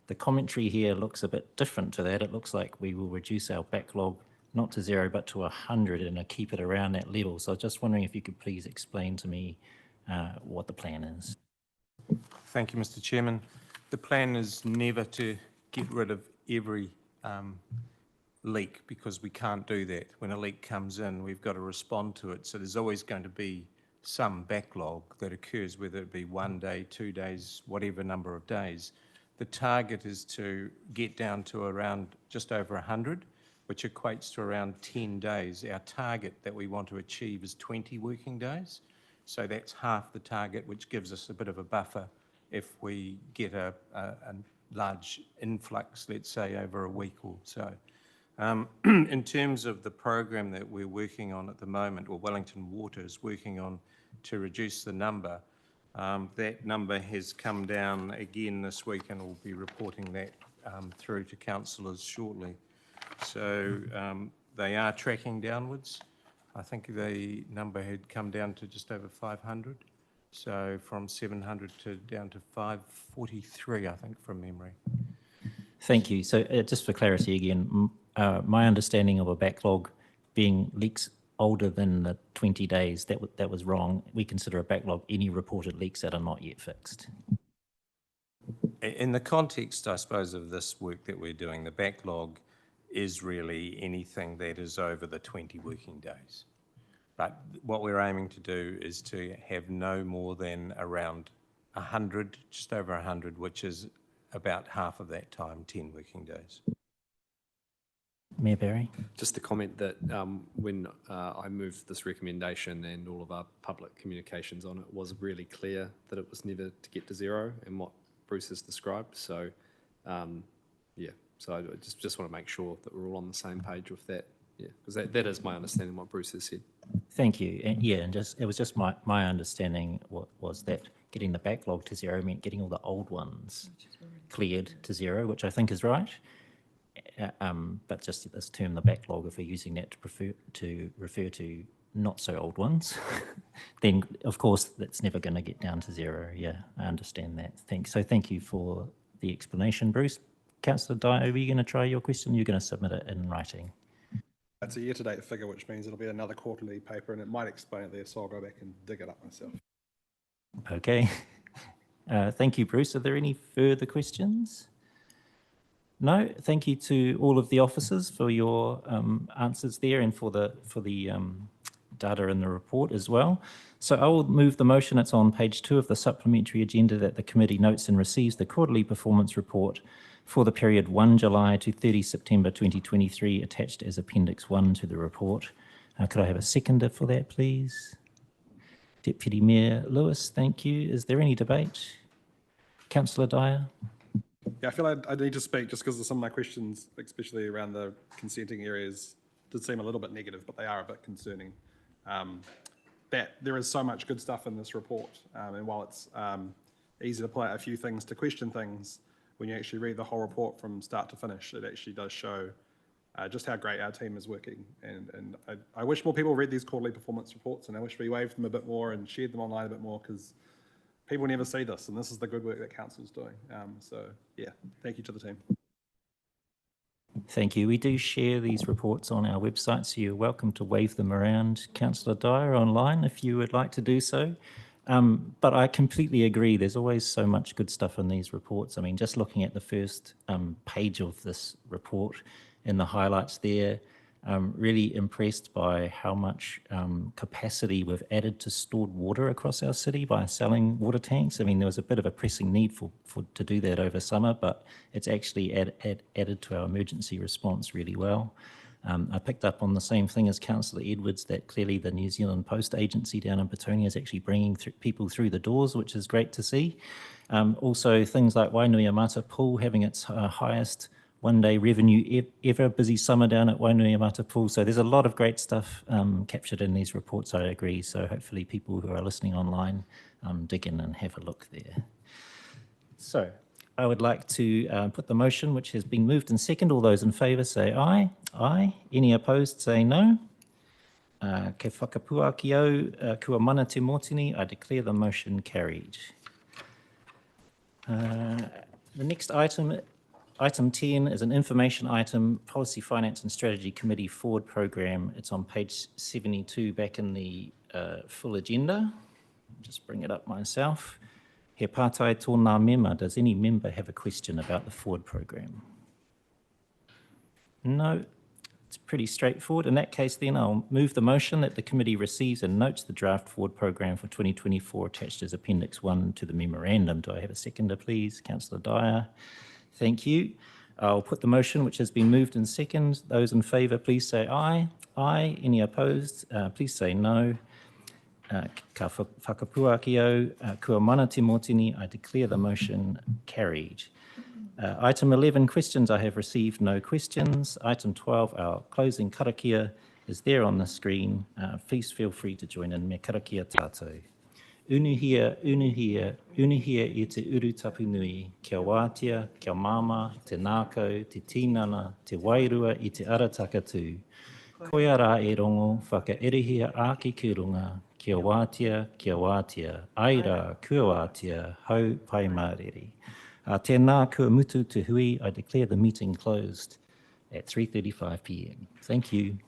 The commentary here looks a bit different to that. It looks like we will reduce our backlog not to 0 but to 100 and keep it around that level. So I was just wondering if you could please explain to me what the plan is.
Thank you, Mr. Chairman. The plan is never to get rid of every leak, because we can't do that. When a leak comes in, we've got to respond to it. So there's always going to be some backlog that occurs, whether it be 1 day, 2 days, whatever number of days. The target is to get down to around just over 100, which equates to around 10 days. Our target that we want to achieve is 20 working days. So that's half the target, which gives us a bit of a buffer if we get a large influx, let's say, over a week or so. In terms of the program that we're working on at the moment, or Wellington Water is working on to reduce the number, that number has come down again this week, and we'll be reporting that through to councillors shortly. So they are tracking downwards. I think the number had come down to just over 500. So from 700 to down to 543, I think, from memory.
Thank you. So just for clarity again, my understanding of a backlog being leaks older than the 20 days, that was wrong. We consider a backlog any reported leaks that are not yet fixed.
In the context, I suppose, of this work that we're doing, the backlog is really anything that is over the 20 working days. But what we're aiming to do is to have no more than around 100, just over 100, which is about half of that time, 10 working days.
Mayor Barry?
Just to comment that when I moved this recommendation and all of our public communications on it was really clear that it was never to get to 0 and what Bruce has described. So, yeah, so I just want to make sure that we're all on the same page with that. Yeah, because that is my understanding of what Bruce has said.
Thank you. And yeah, and it was just my understanding was that getting the backlog to 0 meant getting all the old ones cleared to 0, which I think is right. But just this term, the backlog, if we're using that to refer to not so old ones, then of course that's never going to get down to 0. Yeah, I understand that. Thank you for the explanation, Bruce. Councillor Dyer, are you going to try your question? You're going to submit it in writing.
It's a year-to-date figure, which means it'll be another quarterly paper, and it might explain it there, so I'll go back and dig it up myself.
Okay. Thank you, Bruce. Are there any further questions? No. Thank you to all of the officers for your answers there and for the data in the report as well. So I will move the motion. It's on page 2 of the supplementary agenda that the committee notes and receives the quarterly performance report for the period 1 July to 30 September 2023, attached as Appendix 1 to the report. Could I have a seconder for that, please? Deputy Mayor Lewis, thank you. Is there any debate? Councillor Dyer?
Yeah, I feel I need to speak just because some of my questions, especially around the consenting areas, did seem a little bit negative, but they are a bit concerning. That there is so much good stuff in this report, and while it's easy to pull out a few things to question things, when you actually read the whole report from start to finish, it actually does show just how great our team is working. And I wish more people read these quarterly performance reports, and I wish we waved them a bit more and shared them online a bit more, because people never see this, and this is the good work that Council's doing. So yeah, thank you to the team.
Thank you. We do share these reports on our website, so you're welcome to wave them around, Councillor Dyer, online if you would like to do so. But I completely agree. There's always so much good stuff in these reports. I mean, just looking at the first page of this report and the highlights there, really impressed by how much capacity we've added to stored water across our city by selling water tanks. I mean, there was a bit of a pressing need to do that over summer, but it's actually added to our emergency response really well. I picked up on the same thing as Councillor Edwards, that clearly the New Zealand Post Agency down in Petonia is actually bringing people through the doors, which is great to see. Also, things like Wainuiamata Pool having its highest one-day revenue ever, busy summer down at Wainuiamata Pool. So there's a lot of great stuff captured in these reports, I agree. So hopefully people who are listening online dig in and have a look there. So I would like to put the motion, which has been moved and second. All those in favour say aye. Aye. Any opposed say no. Ke whakapua ki au, kua mana te motini, I declare the motion carried. The next item, item 10, is an information item, Policy, Finance and Strategy Committee Forward Programme. It's on page 72 back in the full agenda. Just bring it up myself. He pātai tōna mema. Does any member have a question about the Forward Programme? No, it's pretty straightforward. In that case, then I'll move the motion that the committee receives and notes the draft Forward Programme for 2024 attached as Appendix 1 to the memorandum. Do I have a seconder, please? Councillor Dyer. Thank you. I'll put the motion, which has been moved and second. Those in favour, please say aye. Aye. Any opposed? Please say no. Ka whakapua ki au, kua mana te motini, I declare the motion carried. Item 11, questions. I have received no questions. Item 12, our closing karakia is there on the screen. Please feel free to join in. Me karakia tātou. Unuhia, unuhia, unuhia I te uru tapu nui, kia wātia, kia māma, te nākau, te tinana, te wairua I te arataka tū. Koia rā e rongo, whakaerehia āki ki runga, kia wātia, ai rā, kua wātia, hau pai māreri. Tēnā kua mutu te hui, I declare the meeting closed at 3:35 p.m. Thank you.